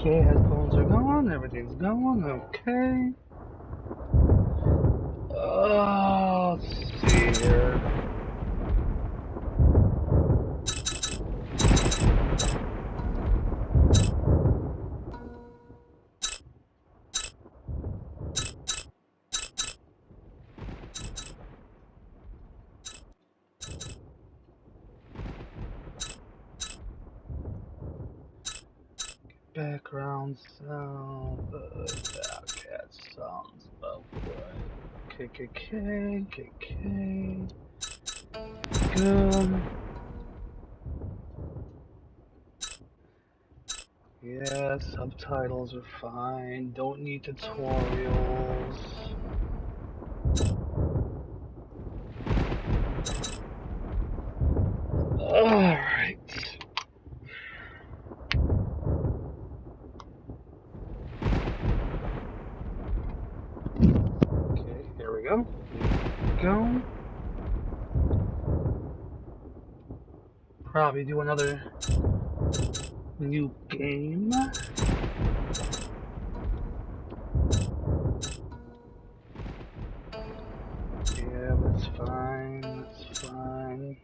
Okay, headphones are gone, everything's going, okay. Let's see here. Background sound, cat sounds about right. KKK, good. Yeah, subtitles are fine. Don't need tutorials. Alright. Okay, here we go. Go. Probably do another new game. Yeah, that's fine. That's fine.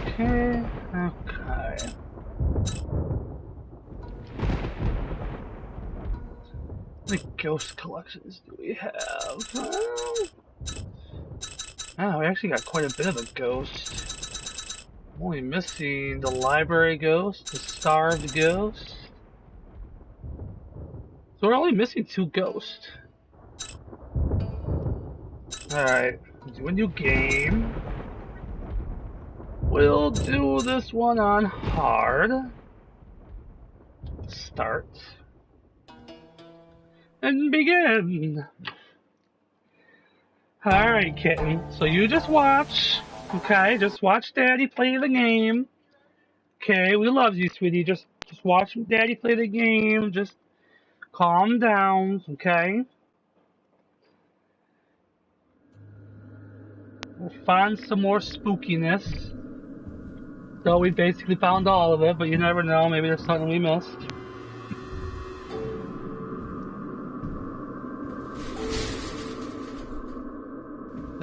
Okay, okay. How many ghost collections do we have? Oh, we actually got quite a bit of a ghost. I'm only missing the library ghost, the starved ghost. So we're only missing two ghosts. Alright, do a new game. We'll do this one on hard. Start. And begin. Alright, kitten. So you just watch. Okay, just watch Daddy play the game. Okay, we love you, sweetie. Just watch Daddy play the game. Just calm down, okay? We'll find some more spookiness. So we basically found all of it, but you never know. Maybe there's something we missed.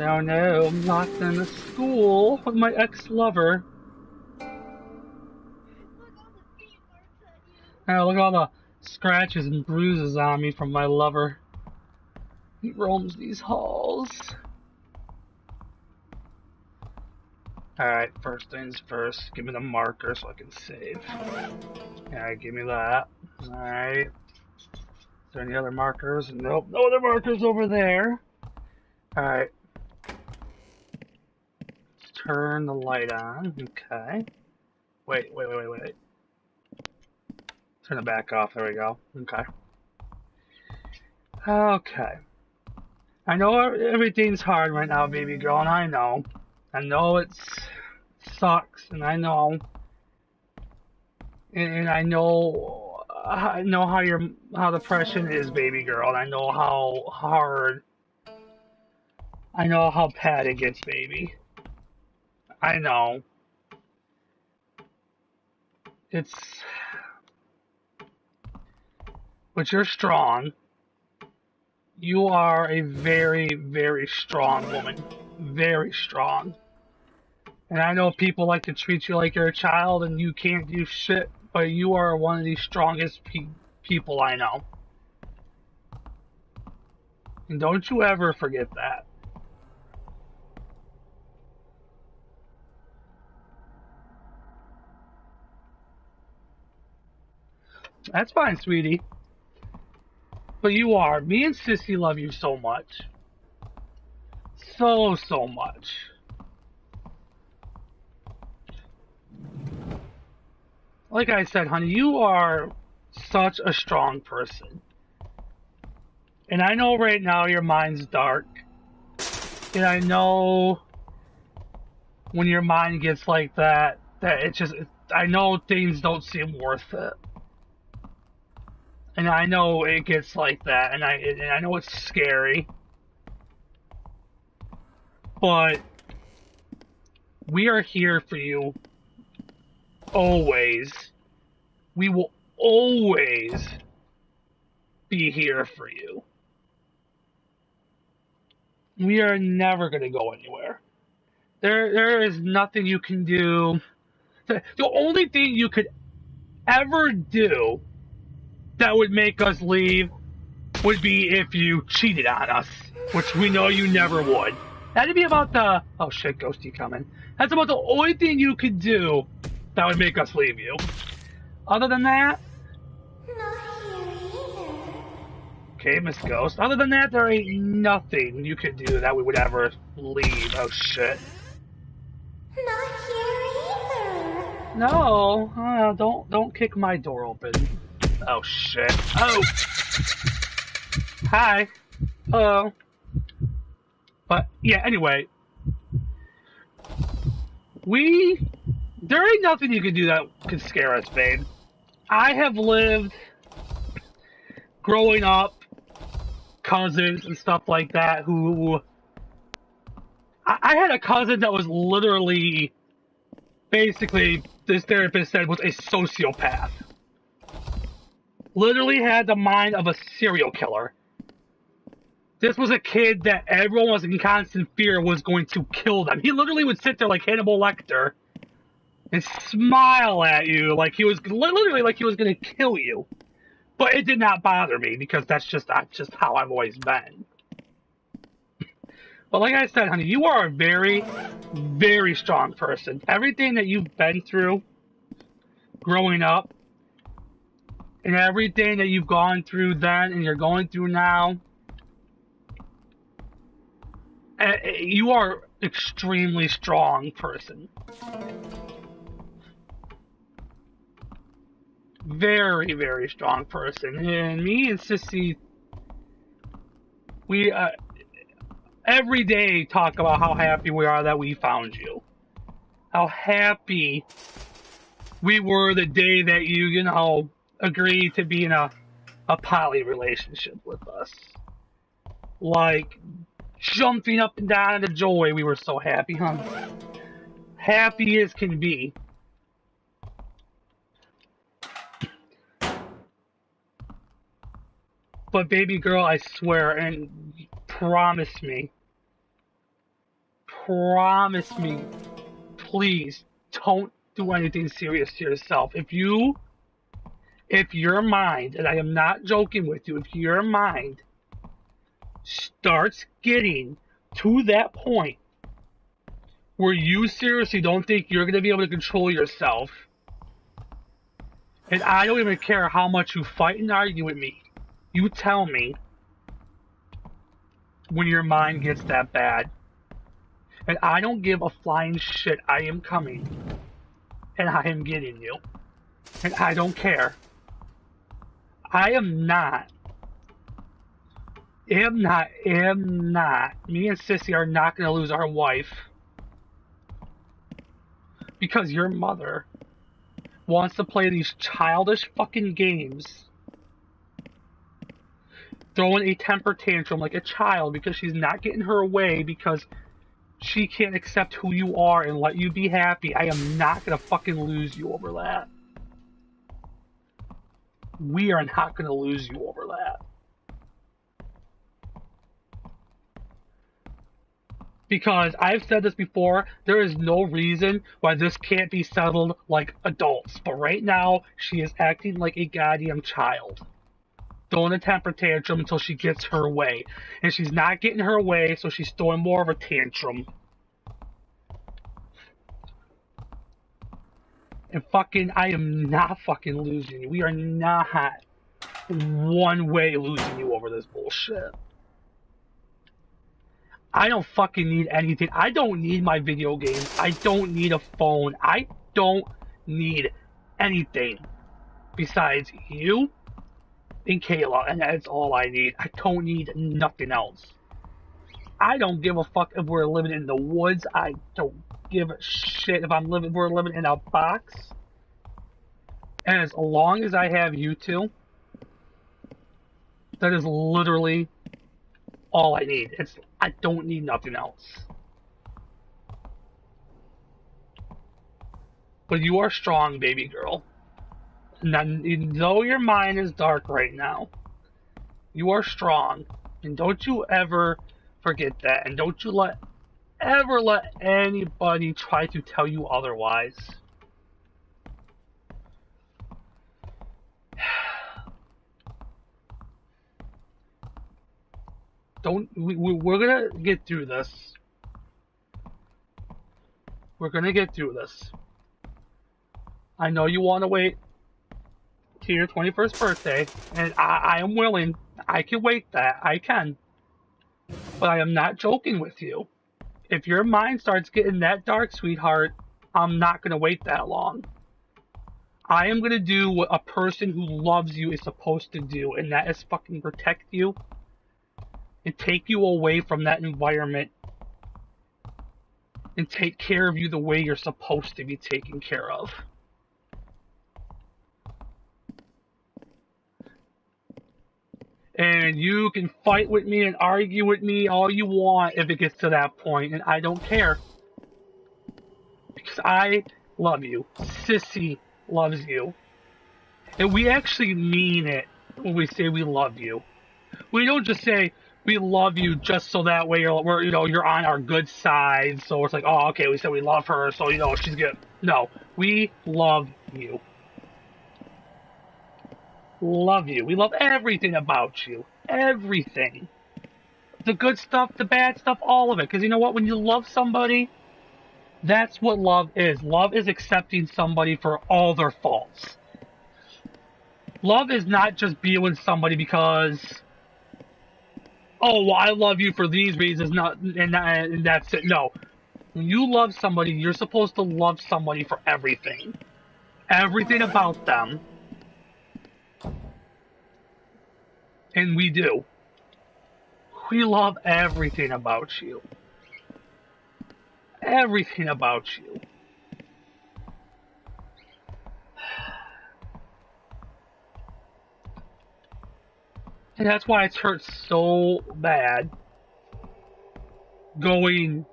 Oh no, I'm locked in a school with my ex-lover. Oh, look at all the scratches and bruises on me from my lover. He roams these halls. Alright, first things first. Give me the marker so I can save. Alright, give me that. Alright. Is there any other markers? Nope, no other markers over there. Alright. Let's turn the light on. Okay. Wait. Turn it back off. There we go. Okay. Okay. I know everything's hard right now, baby girl, and I know. I know it sucks, and I know. And I know how depression is, baby girl. And I know how hard. I know how bad it gets, baby. I know. It's. But you're strong. You are a very, very strong woman. Very strong. And I know people like to treat you like you're a child and you can't do shit, but you are one of the strongest people I know. And don't you ever forget that. That's fine, sweetie. But you are. Me and Sissy love you so much. So, so much. Like I said, honey, you are such a strong person. And I know right now your mind's dark. And I know when your mind gets like that, I know things don't seem worth it. And I know it gets like that, and I know it's scary. But we are here for you. always, we will always be here for you. We are never going to go anywhere. There is nothing you can do. The only thing you could ever do that would make us leave would be if you cheated on us, which we know you never would. That'd be about the... Oh shit, Ghosty coming. That's about the only thing you could do that would make us leave you. Other than that... Not here either. Okay, Miss Ghost. Other than that, there ain't nothing you could do that we would ever leave. Oh shit. Not here either. No, don't kick my door open. Oh shit. Oh! Hi. Hello. But, yeah, anyway. There ain't nothing you can do that can scare us, babe. I have lived, growing up, cousins and stuff like that who... I had a cousin that was literally, basically, this therapist said was a sociopath. Literally had the mind of a serial killer. This was a kid that everyone was in constant fear was going to kill them. He literally would sit there like Hannibal Lecter and smile at you like he was literally like he was going to kill you. But it did not bother me because that's just how I've always been. But like I said, honey, you are a very, very strong person. Everything that you've been through growing up and everything that you've gone through then and you're going through now, you are extremely strong person. Very, very strong person. And me and Sissy, we every day talk about how happy we are that we found you. How happy we were the day that you agreed to be in a poly relationship with us. Like, jumping up and down in the joy, we were so happy, huh? Happy as can be. But baby girl, I swear, and promise me, please, don't do anything serious to yourself. If your mind, and I am not joking with you, if your mind starts getting to that point where you seriously don't think you're going to be able to control yourself, and I don't even care how much you fight and argue with me, you tell me when your mind gets that bad. And I don't give a flying shit. I am coming. And I am getting you. And I don't care. I am not. Me and Sissy are not going to lose our wife. Because your mother wants to play these childish fucking games. Throwing a temper tantrum like a child because she's not getting her way because she can't accept who you are and let you be happy. I am not gonna fucking lose you over that. We are not gonna lose you over that. Because I've said this before, there is no reason why this can't be settled like adults. But right now, she is acting like a goddamn child. Throwing a temper tantrum until she gets her way. And she's not getting her way, so she's throwing more of a tantrum. And I am not fucking losing you. We are not one way losing you over this bullshit. I don't fucking need anything. I don't need my video games. I don't need a phone. I don't need anything besides you and Kayla, and that's all I need. I don't need nothing else. I don't give a fuck if we're living in the woods. I don't give a shit if we're living in a box. And as long as I have you two, that is literally all I need. I don't need nothing else. But you are strong, baby girl. And though your mind is dark right now, you are strong. And don't you ever forget that. And don't you ever let anybody try to tell you otherwise. We're gonna get through this. We're gonna get through this. I know you want to wait to your 21st birthday, and I am willing. I can wait that. I can. But I am not joking with you. If your mind starts getting that dark, sweetheart, I'm not going to wait that long. I am going to do what a person who loves you is supposed to do, and that is fucking protect you and take you away from that environment and take care of you the way you're supposed to be taken care of. And you can fight with me and argue with me all you want if it gets to that point, and I don't care. Because I love you. Sissy loves you. And we actually mean it when we say we love you. We don't just say we love you just so that way you're on our good side. So it's like, oh, okay, we said we love her, so she's good. No, we love you. Love you. We love everything about you. Everything. The good stuff, the bad stuff, all of it. Because you know what? When you love somebody, that's what love is. Love is accepting somebody for all their faults. Love is not just being with somebody because, oh, well, I love you for these reasons, and that's it. No. When you love somebody, you're supposed to love somebody for everything. Everything about them. And we do. We love everything about you. Everything about you. And that's why it's hurt so bad. I'm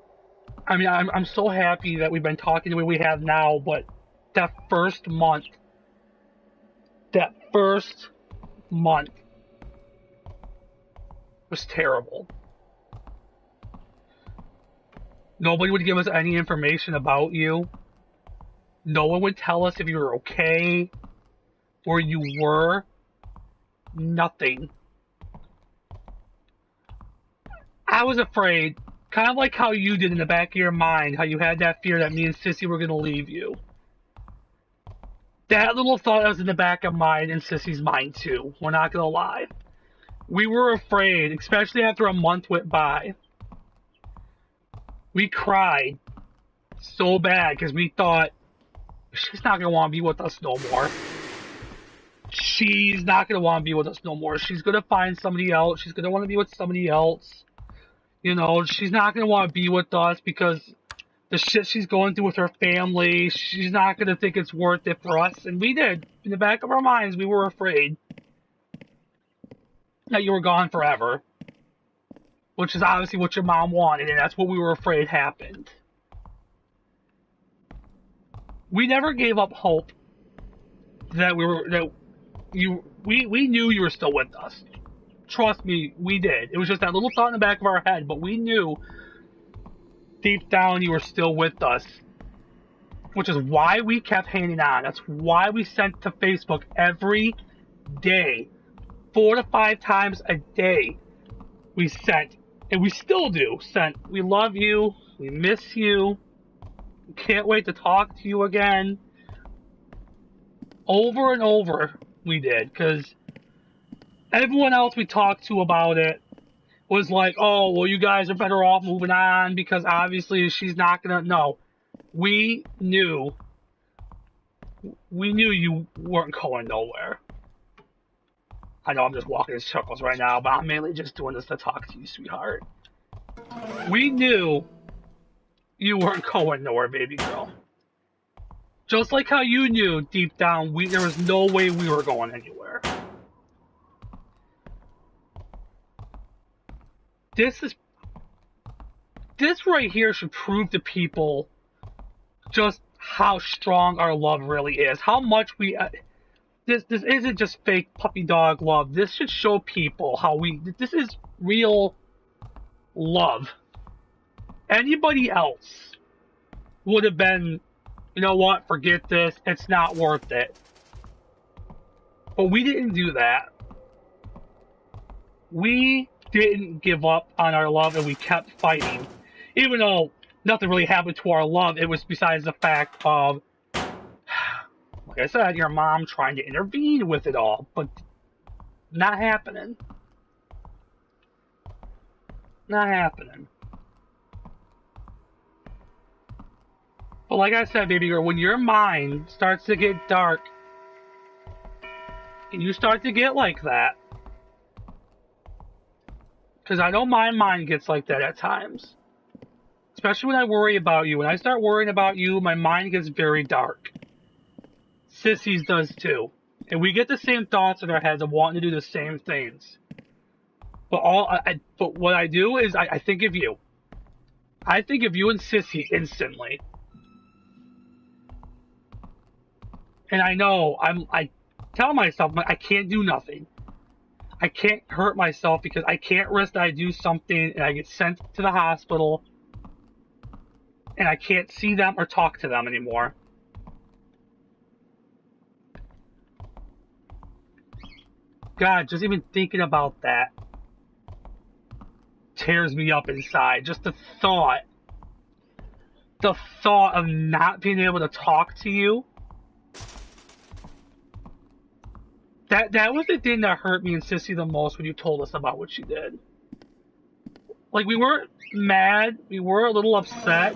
so happy that we've been talking the way we have now, but that first month was terrible. Nobody would give us any information about you. No one would tell us if you were okay, where you were. Nothing. I was afraid, kind of like how you did in the back of your mind, how you had that fear that me and Sissy were going to leave you. That little thought was in the back of mine and Sissy's mind too. We're not going to lie. We were afraid, especially after a month went by. We cried so bad because we thought, she's not going to want to be with us no more. She's not going to want to be with us no more. She's going to find somebody else. She's going to want to be with somebody else. She's not going to want to be with us because the shit she's going through with her family, she's not going to think it's worth it for us. And we did. In the back of our minds, we were afraid that you were gone forever. Which is obviously what your mom wanted, and that's what we were afraid happened. We never gave up hope that we knew you were still with us. Trust me, we did. It was just that little thought in the back of our head, but we knew deep down you were still with us. Which is why we kept hanging on. That's why we sent to Facebook every day. 4 to 5 times a day we sent. And we still do sent. We love you. We miss you. Can't wait to talk to you again. Over and over we did. Because everyone else we talked to about it was like, oh, well, you guys are better off moving on because obviously she's not going to. No. We knew you weren't going nowhere. I know I'm just walking in circles right now, but I'm mainly just doing this to talk to you, sweetheart. We knew you weren't going nowhere, baby girl. Just like how you knew deep down there was no way we were going anywhere. This right here should prove to people just how strong our love really is. How much we this isn't just fake puppy dog love. This should show people how this is real love. Anybody else would have been, you know what, forget this, it's not worth it. But we didn't do that. We didn't give up on our love and we kept fighting. Even though nothing really happened to our love, it was besides the fact of, like I said, your mom trying to intervene with it all, but not happening. Not happening. But like I said, baby girl, when your mind starts to get dark, and you start to get like that, because I know my mind gets like that at times. Especially when I worry about you. When I start worrying about you, my mind gets very dark. Sissy's does too. And we get the same thoughts in our heads of wanting to do the same things. But but what I do is I think of you. I think of you and Sissy instantly. And I know I tell myself I can't do nothing. I can't hurt myself because I can't risk that I do something and I get sent to the hospital and I can't see them or talk to them anymore. God, just even thinking about that tears me up inside. Just the thought of not being able to talk to you. That was the thing that hurt me and Sissy the most when you told us about what she did. Like, we weren't mad, we were a little upset.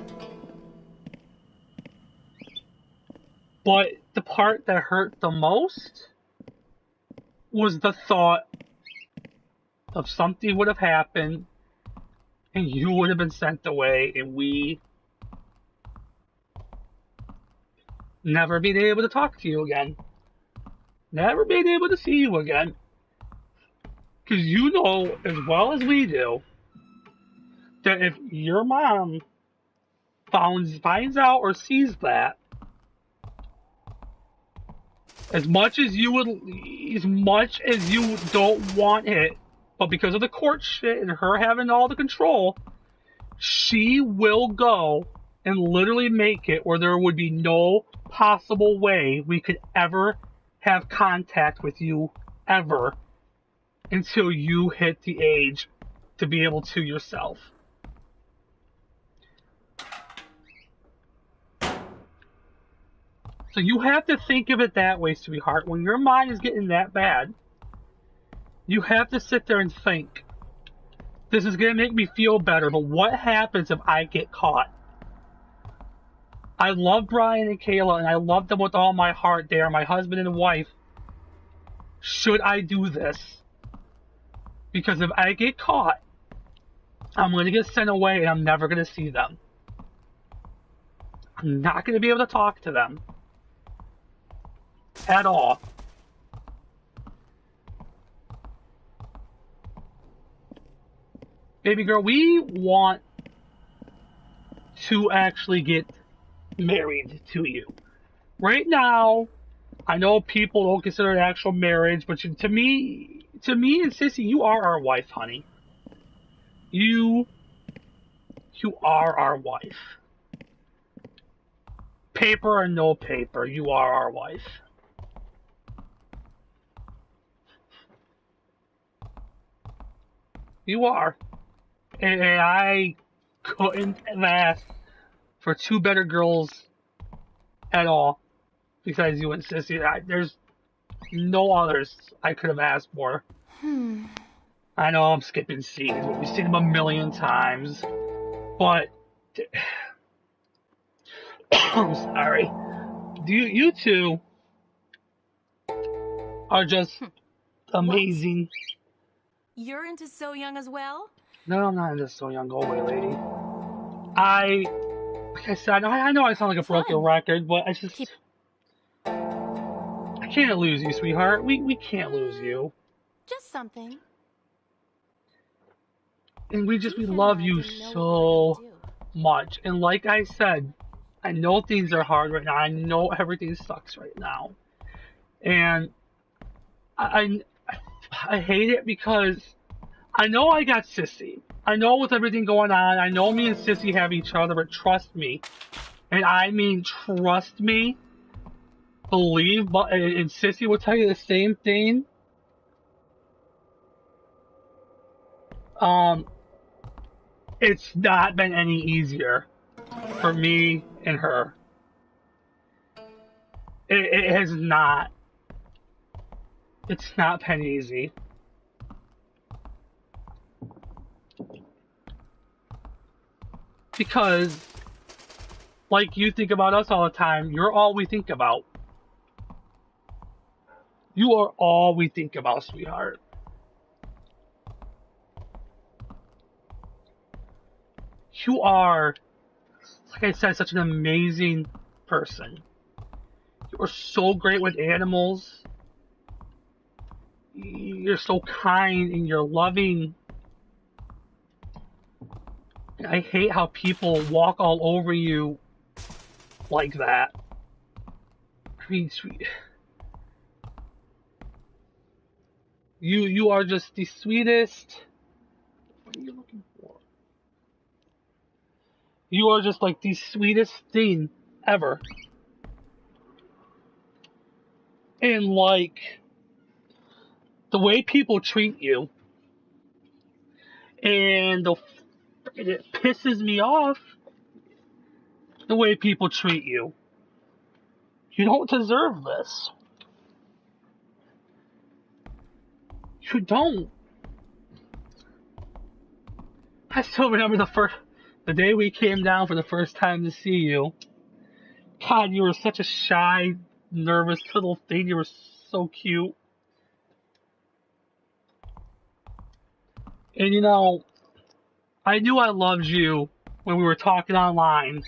But the part that hurt the most was the thought of something would have happened and you would have been sent away and we never being able to talk to you again. Never being able to see you again. Because you know as well as we do that if your mom finds out or sees that, as much as you don't want it, but because of the court shit and her having all the control, she will go and literally make it where there would be no possible way we could ever have contact with you ever until you hit the age to be able to yourself. So you have to think of it that way, sweetheart. When your mind is getting that bad, you have to sit there and think, this is going to make me feel better, but what happens if I get caught? I love Bryan and Kayla, and I love them with all my heart. They are my husband and wife. Should I do this? Because if I get caught, I'm going to get sent away and I'm never going to see them. I'm not going to be able to talk to them. At all. Baby girl, we want to actually get married to you. Right now, I know people don't consider it actual marriage, but to me and Sissy, you are our wife, honey. You are our wife. Paper or no paper, you are our wife. You are. And I couldn't have asked for two better girls at all besides you and Sissy. There's no others I could have asked for. I know I'm skipping scenes, but we've seen them a million times. But I'm sorry. You two are just amazing. What? You're into So Young as well? No, I'm not into So Young. Go away, lady. Like I said, I know I sound like a broken record, but I can't lose you, sweetheart. We can't lose you. Just something. And we love you so much. And like I said, I know things are hard right now. I know everything sucks right now. And I, I hate it because I know I got Sissy. I know with everything going on, I know me and Sissy have each other, but trust me. And I mean, trust me, believe, but and Sissy will tell you the same thing. Um, it's not been any easier for me and her. It has not. It's not been easy. Because, like you think about us all the time, you're all we think about. You are all we think about, sweetheart. You are, like I said, such an amazing person. You are so great with animals. You're so kind and you're loving. I hate how people walk all over you like that. I mean, sweet. You are just the sweetest. What are you looking for? You are just like the sweetest thing ever. And like the way people treat you, and it pisses me off the way people treat you. You don't deserve this. You don't. I still remember the day we came down for the first time to see you. God, you were such a shy, nervous little thing. You were so cute. And you know, I knew I loved you when we were talking online,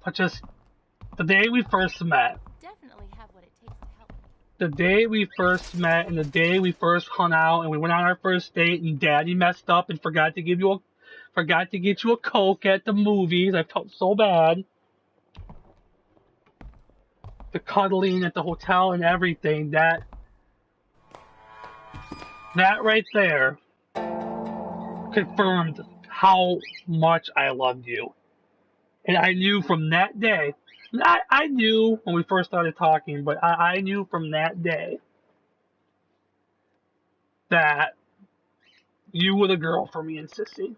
but just the day we first met, Definitely have what it takes to help me. the day we first met and the day we first hung out and we went on our first date and Daddy messed up and forgot to get you a Coke at the movies. I felt so bad. The cuddling at the hotel and everything, that right there confirmed how much I loved you. And I knew from that day, I knew when we first started talking, but I knew from that day that you were the girl for me and Sissy.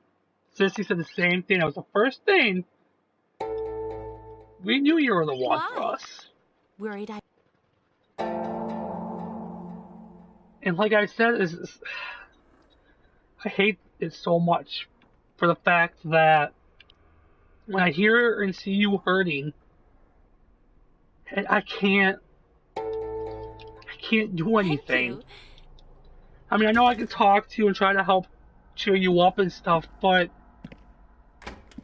Sissy said the same thing. That was the first thing. We knew you were the one for Why? us. Worried I... And like I said, I hate it so much for the fact that when I hear and see you hurting, and I can't do Thank anything. you. I mean, I know I can talk to you and try to help cheer you up and stuff, but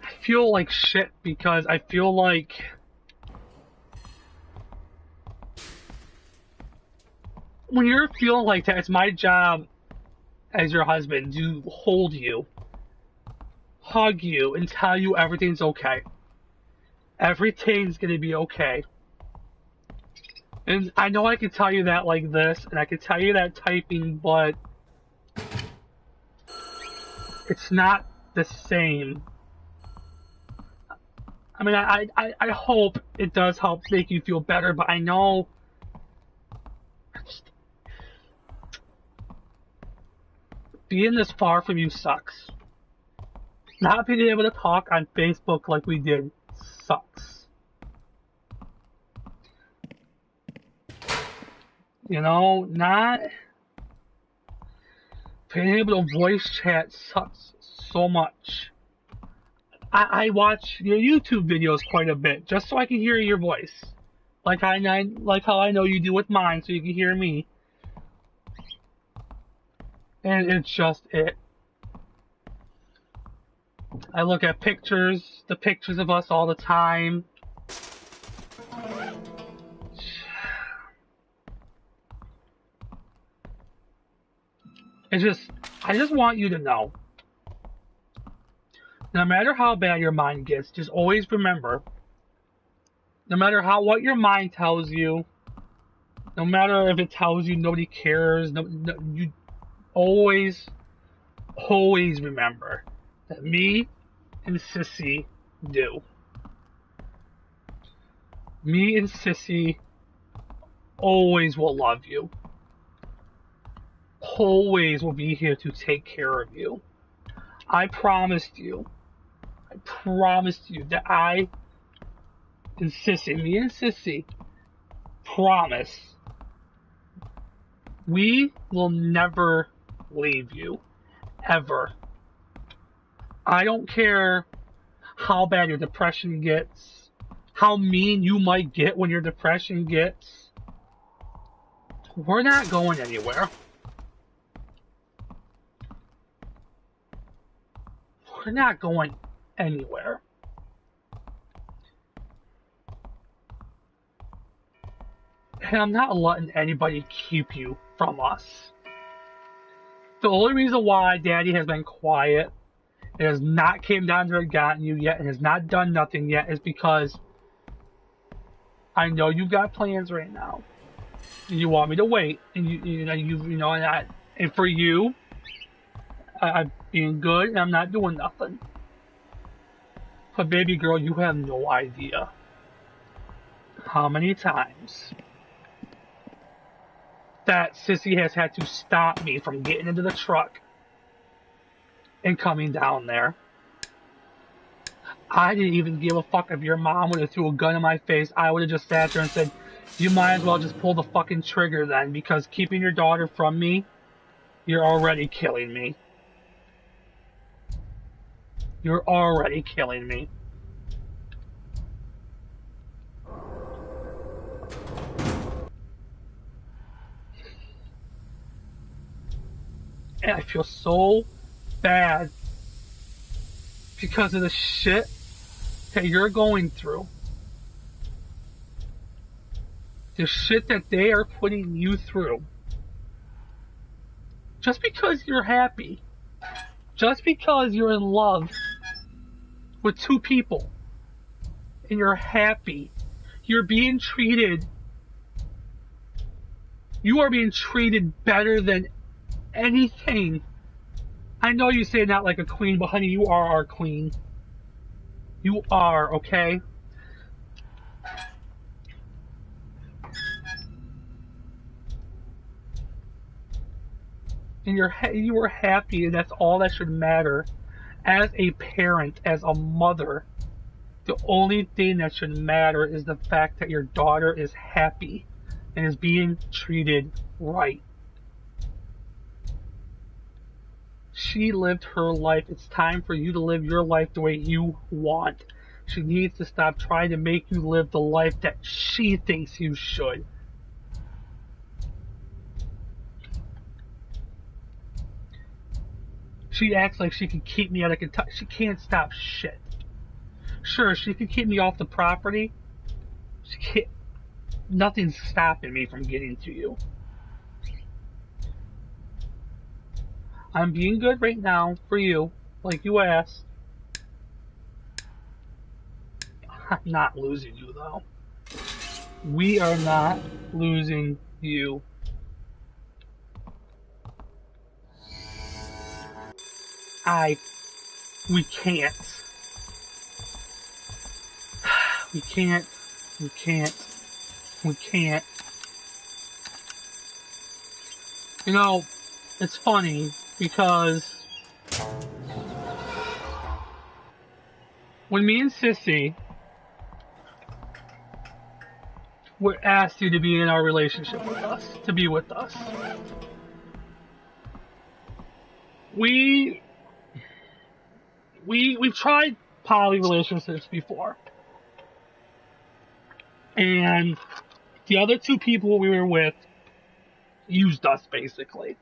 I feel like shit because I feel like when you're feeling like that, it's my job as your husband to hold you, hug you, and tell you everything's okay. Everything's gonna be okay. And I know I can tell you that like this, and I can tell you that typing, but it's not the same. I mean, I hope it does help make you feel better, but I know being this far from you sucks. Not being able to talk on Facebook like we did sucks. You know, not being able to voice chat sucks so much. I watch your YouTube videos quite a bit just so I can hear your voice, like how I know you do with mine, so you can hear me. And it's just it. I look at the pictures of us all the time. I just want you to know, no matter how bad your mind gets, just always remember No matter what your mind tells you, no matter if it tells you nobody cares, you always, always remember that me and Sissy do. Me and Sissy always will love you. Always will be here to take care of you. I promised you that I and Sissy, me and Sissy, promise we will never leave you. Ever. I don't care how bad your depression gets, how mean you might get when your depression gets. We're not going anywhere. We're not going anywhere. And I'm not letting anybody keep you from us. The only reason why Daddy has been quiet and has not came down to and gotten you yet and has not done nothing yet is because I know you've got plans right now. And you want me to wait, and and for you, I'm being good and I'm not doing nothing. But baby girl, you have no idea how many times that Sissy has had to stop me from getting into the truck and coming down there. I didn't even give a fuck if your mom would have threw a gun in my face. I would have just sat there and said, you might as well just pull the fucking trigger then, because keeping your daughter from me, you're already killing me. You're already killing me. And I feel so bad because of the shit that you're going through. The shit that they are putting you through. Just because you're happy. Just because you're in love with two people. And you're happy. You're being treated. You are being treated better than anything. I know you say not like a queen, but honey, you are our queen. You are, okay? And you are happy, and that's all that should matter. As a parent, as a mother, the only thing that should matter is the fact that your daughter is happy and is being treated right. She lived her life. It's time for you to live your life the way you want. She needs to stop trying to make you live the life that she thinks you should. She acts like she can keep me out of Kentucky. She can't stop shit. Sure, she can keep me off the property. She can't. Nothing's stopping me from getting to you. I'm being good right now for you, like you asked. I'm not losing you, though. We are not losing you. We can't. We can't. We can't. We can't. You know, it's funny because when me and Sissy were asked you to be in our relationship with us, to be with us, we've tried poly relationships before. And the other two people we were with used us, basically.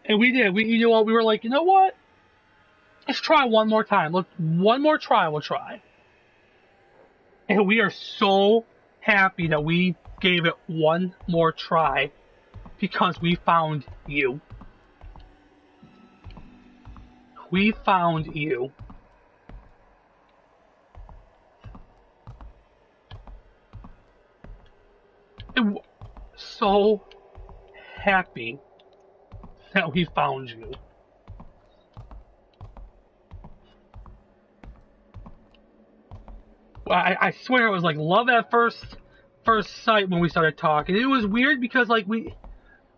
And we did. We were like, you know what? Let's try one more time. One more try, we'll try. And we are so happy that we gave it one more try because we found you. We found you. so happy that we found you. I swear it was like love at first sight when we started talking. It was weird because like we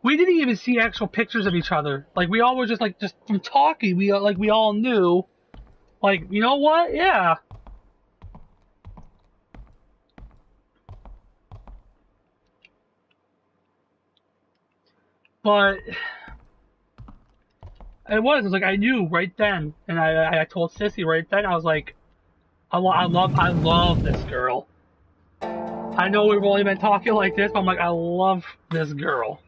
didn't even see actual pictures of each other. Like we all were just like just from talking. We all knew. Like, you know what? Yeah. But it was like I knew right then, and I told Sissy right then. I was like, I love this girl. I know we've only been talking like this, but I'm like, I love this girl.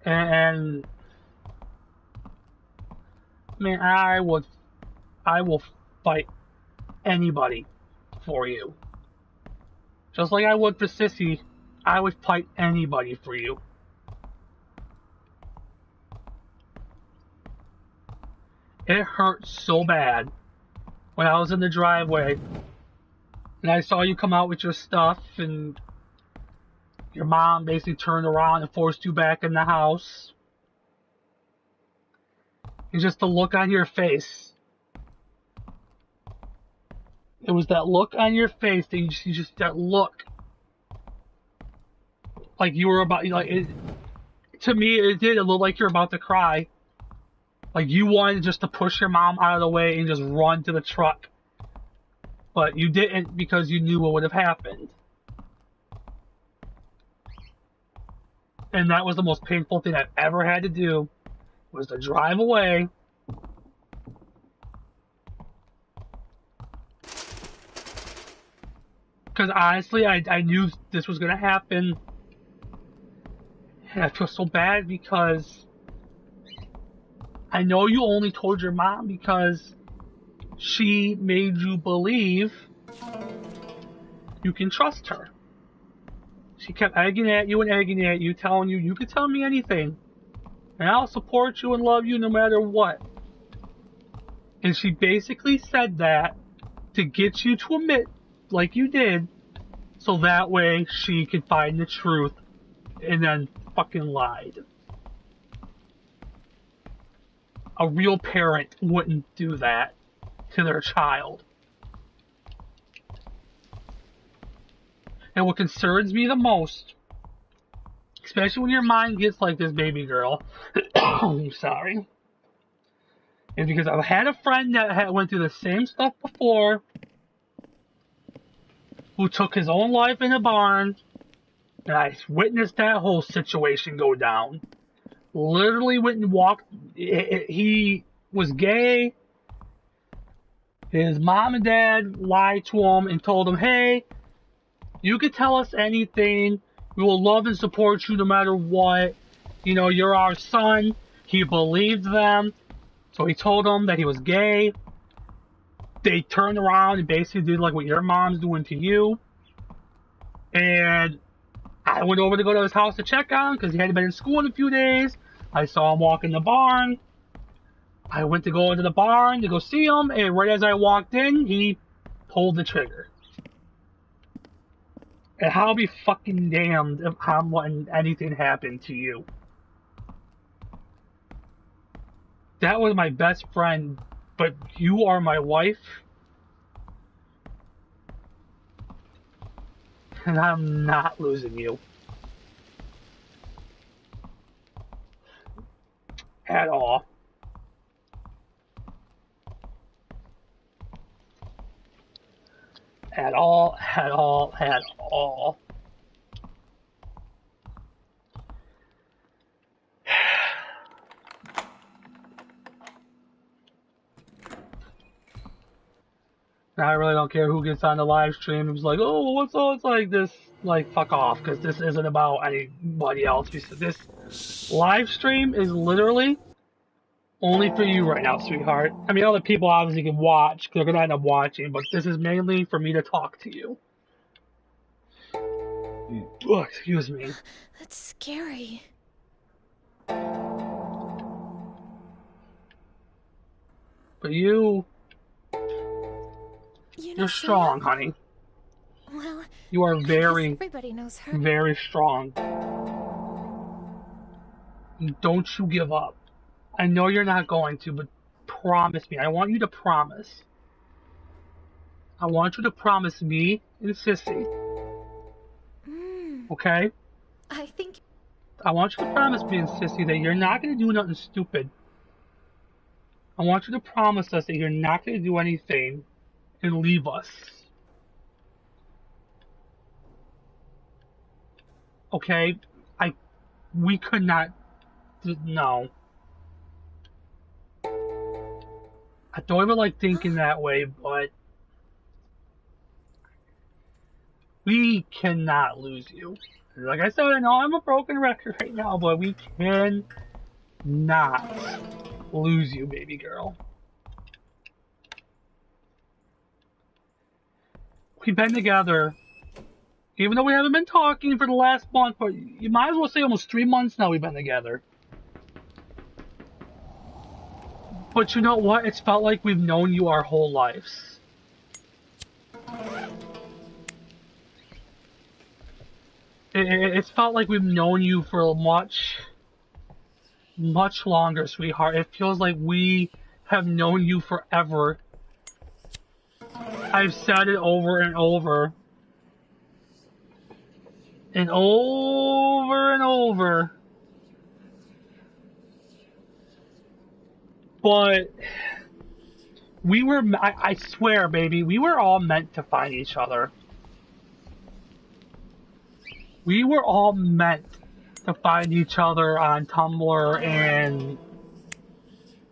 And man, I will fight anybody for you. Just like I would for Sissy, I would fight anybody for you. It hurt so bad when I was in the driveway and I saw you come out with your stuff and your mom basically turned around and forced you back in the house. And just the look on your face. It was that look on your face that you just that look. Like you were about, like, it, to me, it did. It looked like you're about to cry. Like you wanted just to push your mom out of the way and just run to the truck. But you didn't because you knew what would have happened. And that was the most painful thing I've ever had to do, was to drive away. Because honestly, I knew this was going to happen. And I feel so bad because I know you only told your mom because she made you believe you can trust her. She kept egging at you, telling you, you can tell me anything. And I'll support you and love you no matter what. And she basically said that to get you to admit, like you did, so that way she could find the truth and then fucking lied. A real parent wouldn't do that to their child. And what concerns me the most, especially when your mind gets like this, baby girl, I'm sorry, is because I've had a friend that went through the same stuff before, who took his own life in a barn, and I witnessed that whole situation go down. Literally went and walked. He was gay. His mom and dad lied to him and told him, hey, you can tell us anything. We will love and support you no matter what. You know, you're our son. He believed them. So he told them that he was gay. They turned around and basically did like what your mom's doing to you. And I went over to go to his house to check on him because he hadn't been in school in a few days. I saw him walk in the barn. I went to go into the barn to go see him, and right as I walked in, he pulled the trigger. And I'll be fucking damned if I'm letting anything happen to you. That was my best friend, but you are my wife. And I'm not losing you. At all. At all, at all, at all. Now, I really don't care who gets on the live stream. It's like, oh, what's all? It's like this. Like, fuck off, because this isn't about anybody else. This live stream is literally only for you right now, sweetheart. I mean, other people obviously can watch, because they're going to end up watching, but this is mainly for me to talk to you. Oh, excuse me. That's scary. But you... Can You're you say strong, that? honey. Well, You are I guess very, everybody knows her. very strong. Don't you give up. I know you're not going to, but promise me. I want you to promise. I want you to promise me and Sissy. Mm, Okay? I think. I want you to promise me and Sissy that you're not going to do nothing stupid. I want you to promise us that you're not going to do anything and leave us. Okay? We could not. No. I don't even like thinking that way, but we cannot lose you. Like I said, I know I'm a broken record right now, but we cannot lose you, baby girl. We've been together, even though we haven't been talking for the last month, but you might as well say almost 3 months now we've been together. But you know what? It's felt like we've known you our whole lives. It's felt like we've known you for much, much longer, sweetheart. It feels like we have known you forever. I've said it over and over. And over and over. But I swear, baby, we were all meant to find each other. We were all meant to find each other on Tumblr and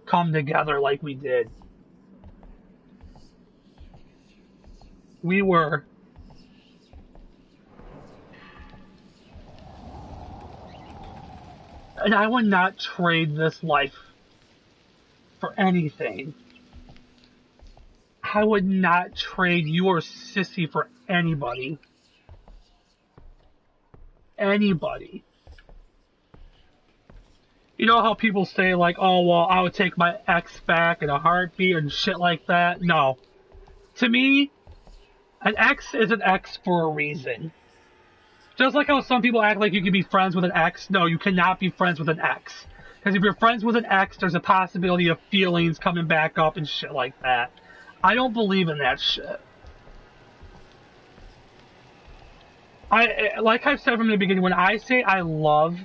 come together like we did. We were. And I would not trade this life for anything. I would not trade you or Sissy for anybody. Anybody. You know how people say, like, oh, well, I would take my ex back in a heartbeat and shit like that? No. To me, an ex is an ex for a reason. Just like how some people act like you can be friends with an ex. No, you cannot be friends with an ex. Because if you're friends with an ex, there's a possibility of feelings coming back up and shit like that. I don't believe in that shit. Like I've said from the beginning, when I say I love,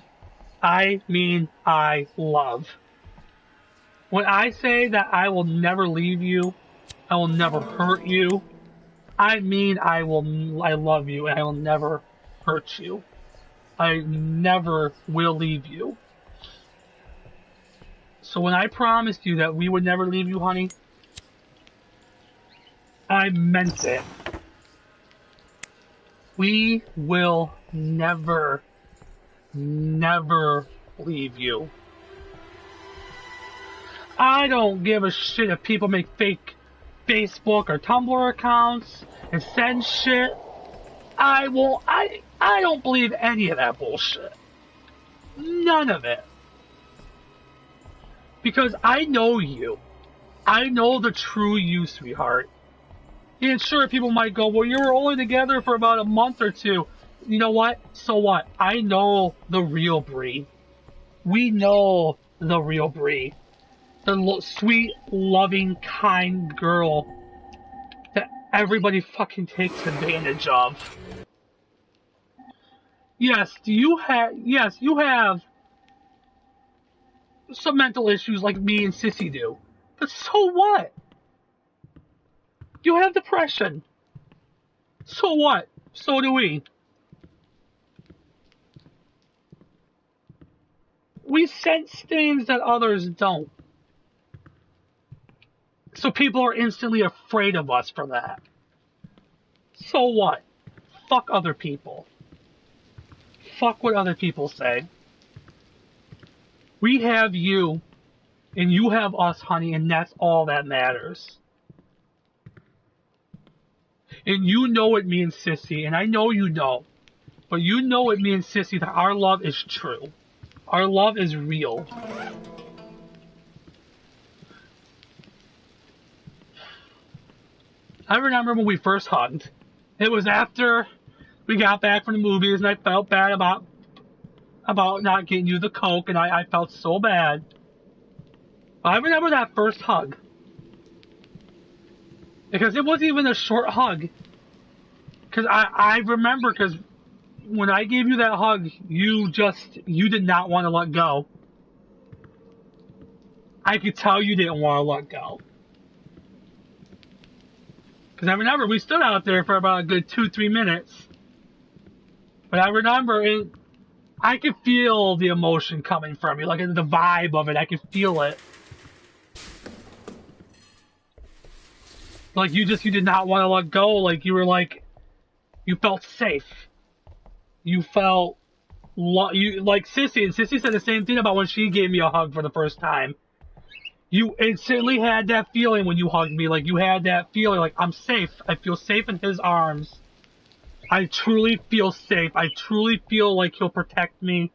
I mean I love. When I say that I will never leave you, I will never hurt you, I mean I love you and I will never hurt you. I never will leave you. So when I promised you that we would never leave you, honey, I meant it. We will never, never leave you. I don't give a shit if people make fake Facebook or Tumblr accounts and send shit. I don't believe any of that bullshit. None of it. Because I know you. I know the true you, sweetheart. And sure, people might go, well, you were only together for about a month or two. You know what? So what? I know the real Bree. We know the real Bree. The sweet, loving, kind girl that everybody fucking takes advantage of. Yes, you have some mental issues like me and Sissy do. But so what? You have depression. So what? So do we. We sense things that others don't. So people are instantly afraid of us for that. So what? Fuck other people. Fuck what other people say. We have you, and you have us, honey, and that's all that matters. And you know it, me and Sissy, and I know you know, but you know it, me and Sissy, that our love is true. Our love is real. I remember when we first hugged. It was after we got back from the movies, and I felt bad about not getting you the Coke, and I felt so bad. I remember that first hug. Because it wasn't even a short hug. Because I remember, because when I gave you that hug, you did not want to let go. I could tell you didn't want to let go. Because I remember we stood out there for about a good 2-3 minutes. But I remember I could feel the emotion coming from you, like the vibe of it. I could feel it. Like you did not want to let go. Like you felt safe. You felt you like Sissy, and Sissy said the same thing about when she gave me a hug for the first time. You instantly had that feeling when you hugged me. Like you had that feeling, like I'm safe. I feel safe in his arms. I truly feel safe. I truly feel like he'll protect me.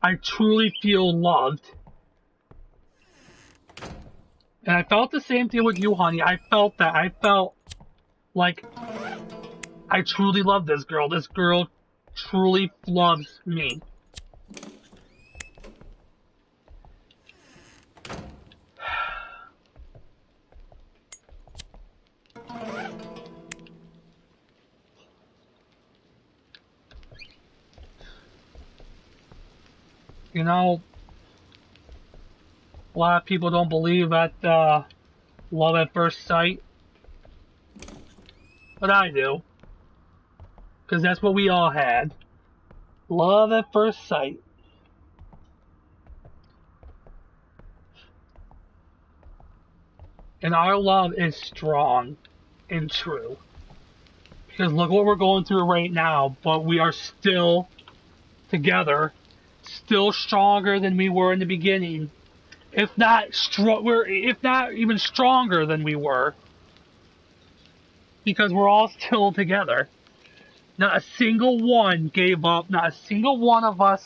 I truly feel loved. And I felt the same thing with you, honey. I felt that. I felt like I truly love this girl. This girl truly loves me. You know, a lot of people don't believe that love at first sight, but I do. Because that's what we all had. Love at first sight. And our love is strong and true. Because look what we're going through right now, but we are still together, still stronger than we were in the beginning. If not if not even stronger than we were. Because we're all still together. Not a single one gave up. Not a single one of us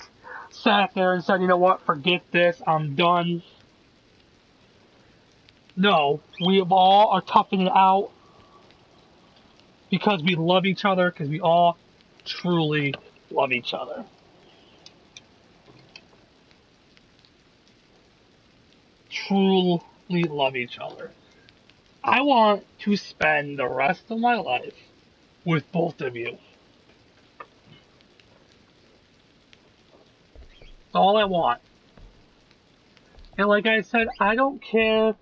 sat there and said, you know what, forget this, I'm done. No, we all are toughing it out because we love each other, because we all truly love each other. Truly love each other. I want to spend the rest of my life with both of you. That's all I want. And like I said, I don't care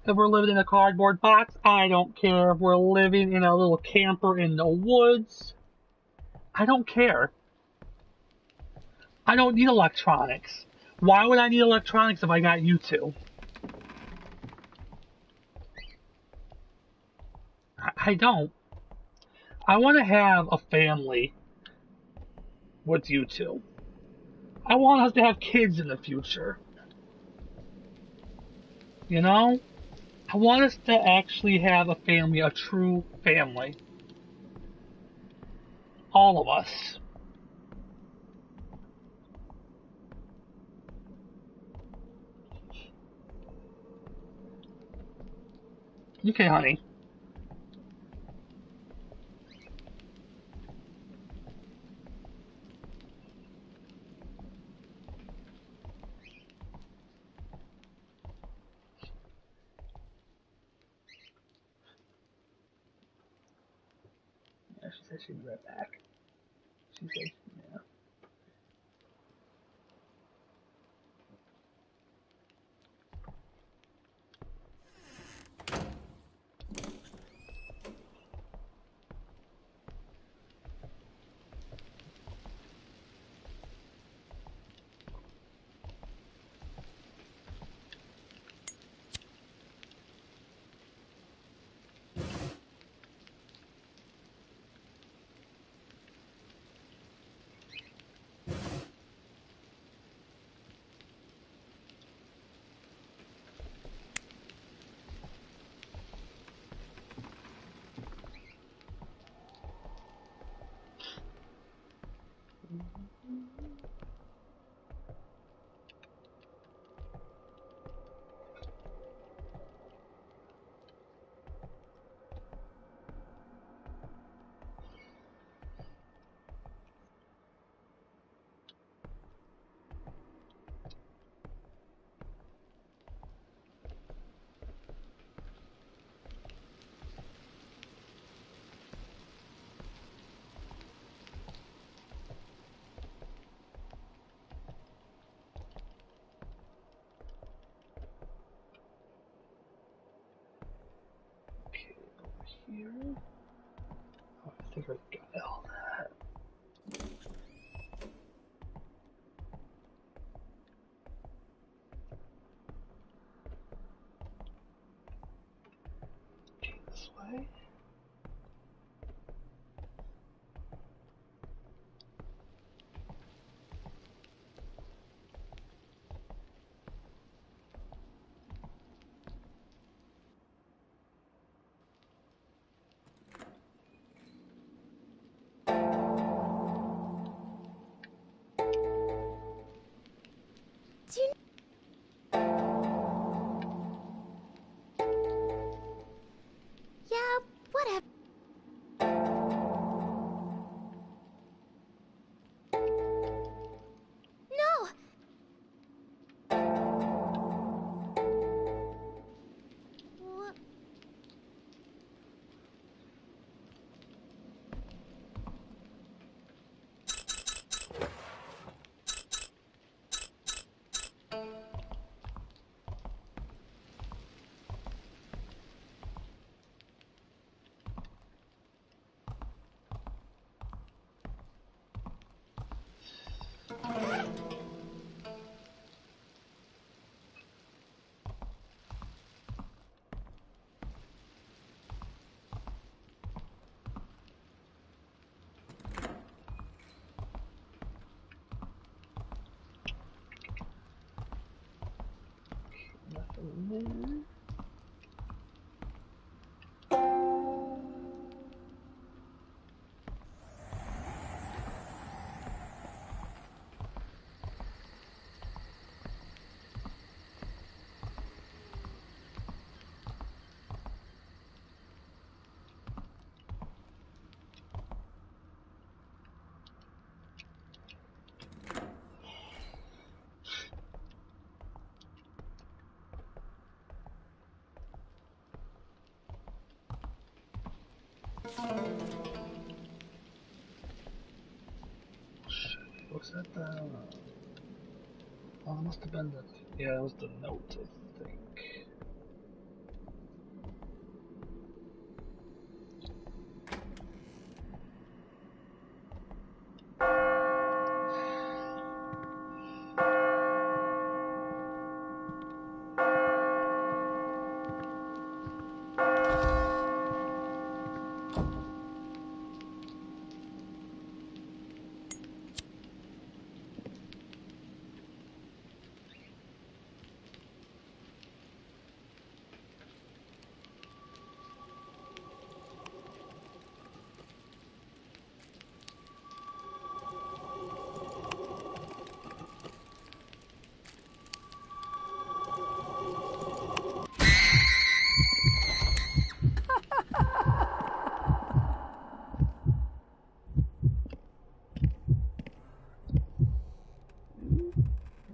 if we're living in a cardboard box. I don't care if we're living in a little camper in the woods. I don't care. I don't need electronics. Why would I need electronics if I got you two? I don't. I want to have a family with you two. I want us to have kids in the future. You know? I want us to actually have a family, a true family. All of us. Okay, honey. Yeah, she said she'd be right back. She said, yeah. way. Do you... Yeah, whatever. No! What? Nothing there. Was that the... Oh, it must have been the... Yeah, it was the note, I think.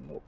Nope.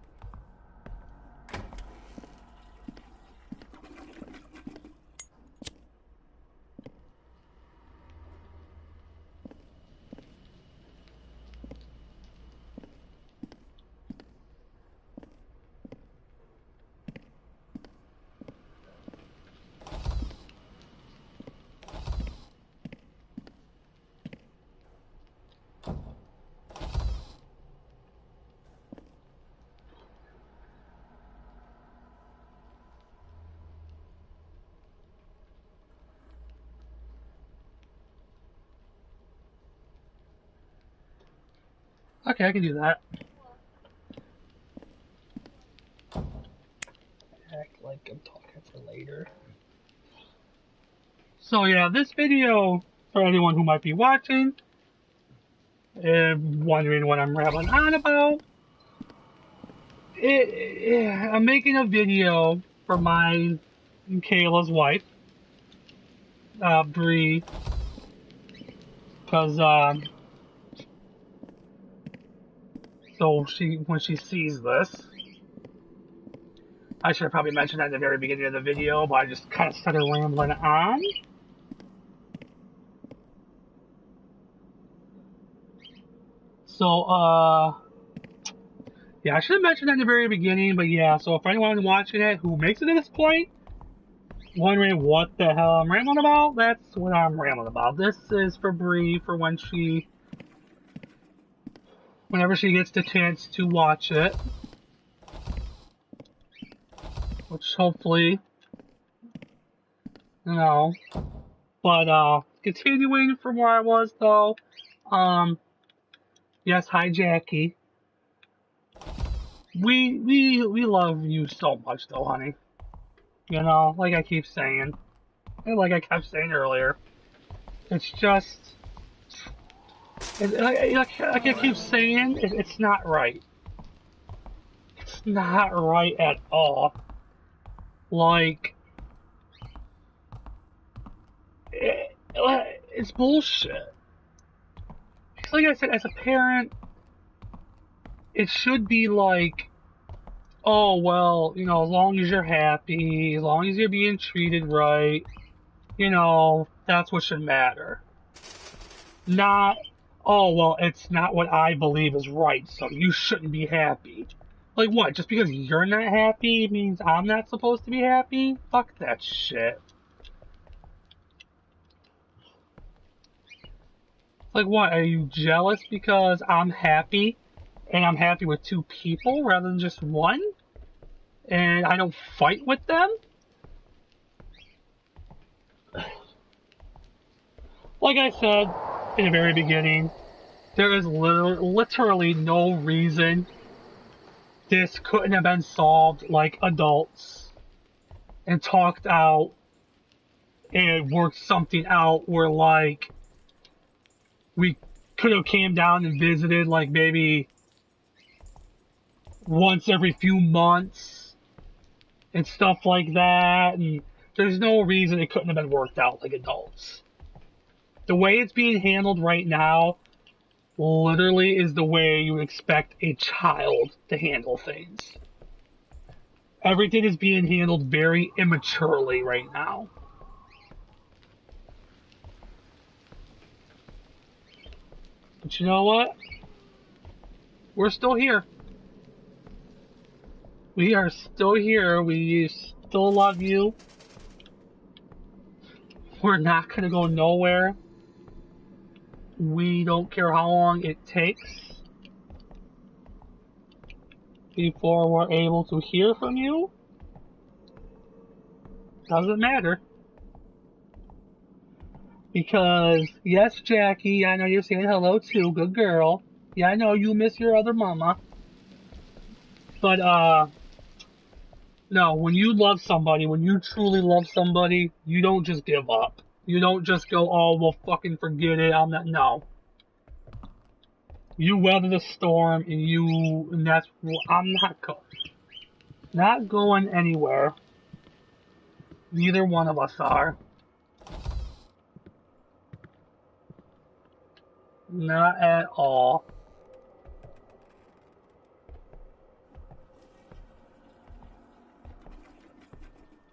Okay, I can do that. Act like I'm talking for later. So yeah, this video, for anyone who might be watching, wondering what I'm rambling on about, I'm making a video for my Kayla's wife, Bree, because so when she sees this, I should have probably mentioned that at the very beginning of the video, but I just kind of started rambling on. So, yeah, I should have mentioned that in the very beginning, but yeah, so for anyone watching it who makes it to this point, wondering what the hell I'm rambling about, that's what I'm rambling about. This is for Bree for whenever she gets the chance to watch it. Which hopefully, you know, But continuing from where I was though, yes, hi Jackie. We love you so much though, honey. You know, like I keep saying, and like I kept saying earlier, it's just, like I keep saying, it's not right. It's not right at all. Like, it's bullshit. Because like I said, as a parent, it should be like, oh, well, you know, as long as you're happy, as long as you're being treated right, you know, that's what should matter. Not, oh, well, it's not what I believe is right, so you shouldn't be happy. Like what? Just because you're not happy means I'm not supposed to be happy? Fuck that shit. Like what? Are you jealous because I'm happy and I'm happy with two people rather than just one? And I don't fight with them? Like I said in the very beginning, there is literally no reason this couldn't have been solved like adults and talked out and worked something out where like we could have came down and visited like maybe once every few months and stuff like that, and there's no reason it couldn't have been worked out like adults. The way it's being handled right now literally is the way you would expect a child to handle things. Everything is being handled very immaturely right now. But you know what? We're still here. We are still here. We still love you. We're not gonna go nowhere. We don't care how long it takes before we're able to hear from you. Doesn't matter. Because, yes, Jackie, I know you're saying hello too. Good girl. Yeah, I know you miss your other mama. But, no, when you love somebody, when you truly love somebody, you don't just give up. You don't just go, oh, well, fucking forget it. I'm not, no. You weather the storm and that's, I'm not going anywhere. Neither one of us are. Not at all.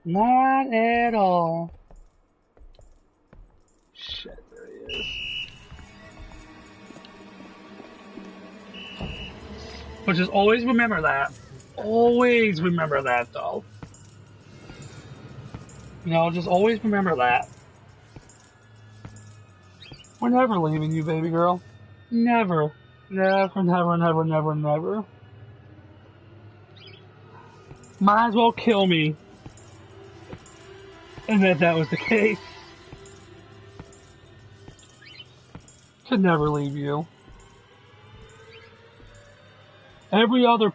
Not at all. Shit, there he is. But just always remember that. Always remember that, though. You know, just always remember that. We're never leaving you, baby girl. Never. Never, never, never, never, never. Might as well kill me. And that was the case. Could never leave you. Every other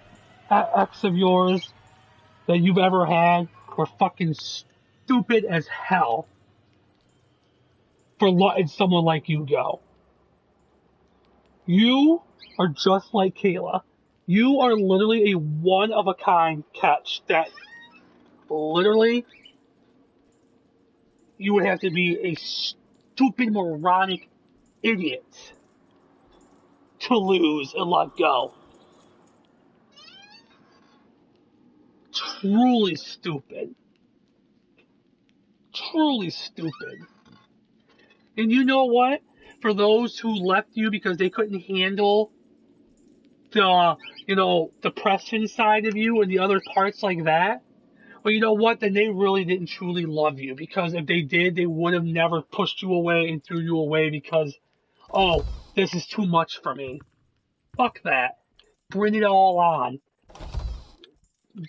ex of yours that you've ever had were fucking stupid as hell for letting someone like you go. You are just like Kayla. You are literally a one-of-a-kind catch that literally you would have to be a stupid, moronic idiot to lose and let go. Truly stupid. Truly stupid. And you know what? For those who left you because they couldn't handle the, depression side of you and the other parts like that, well, you know what? Then they really didn't truly love you, because if they did, they would have never pushed you away and threw you away because, oh, this is too much for me. Fuck that. Bring it all on.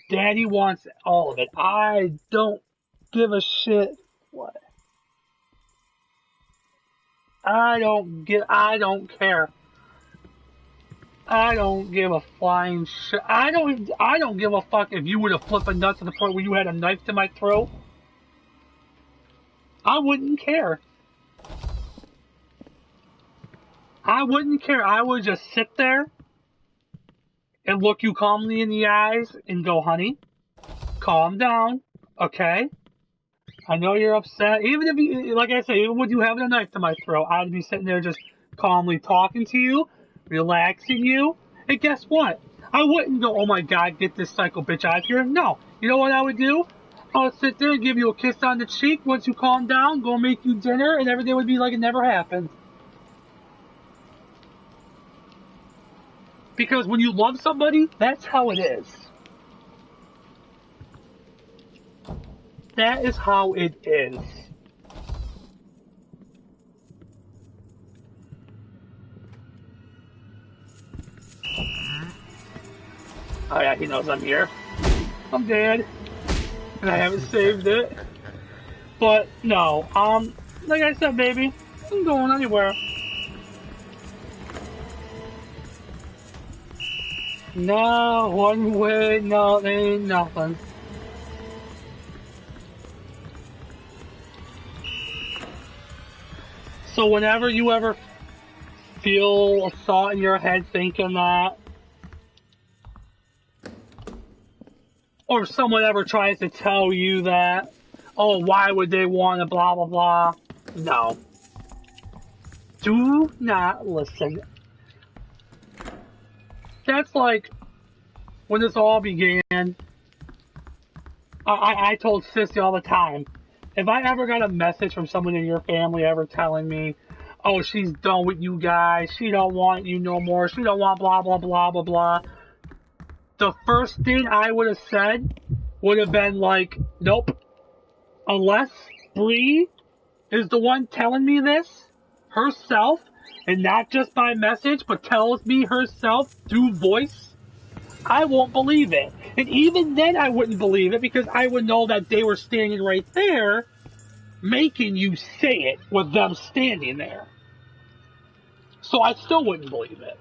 Daddy wants all of it. I don't give a shit. What? I don't care. I don't give a flying shit. I don't give a fuck if you would have flipped a nut to the point where you had a knife to my throat. I wouldn't care. I wouldn't care. I would just sit there and look you calmly in the eyes and go, honey, calm down, okay? I know you're upset. Even if you, like I said, even with you having a knife to my throat, I'd be sitting there just calmly talking to you, relaxing you. And guess what? I wouldn't go, oh my god, get this psycho bitch out of here. No. You know what I would do? I would sit there and give you a kiss on the cheek. Once you calm down, go make you dinner, and everything would be like it never happened. Because when you love somebody, that's how it is. That is how it is. Oh yeah, he knows I'm here. I'm dead. And I haven't saved it. But no, like I said, baby, I'm going anywhere. No, one way, no, there ain't nothing. So whenever you ever feel a thought in your head thinking that, or someone ever tries to tell you that, oh, why would they want to blah, blah, blah, no. Do not listen. That's like, when this all began, I told Sissy all the time, if I ever got a message from someone in your family ever telling me, oh, she's done with you guys, she don't want you no more, she don't want blah, blah, blah, blah, blah, the first thing I would have said would have been like, nope. Unless Bree is the one telling me this herself, and not just by message, but tells me herself through voice, I won't believe it. And even then I wouldn't believe it because I would know that they were standing right there making you say it with them standing there. So I still wouldn't believe it.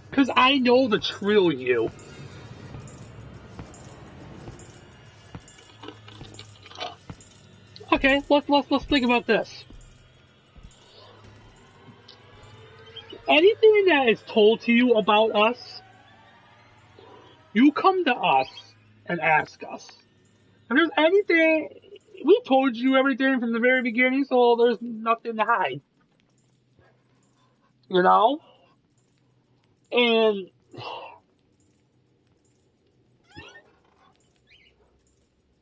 Because I know the true you. Okay, let's think about this. Anything that is told to you about us, you come to us and ask us. If there's anything, we told you everything from the very beginning, so there's nothing to hide. You know? And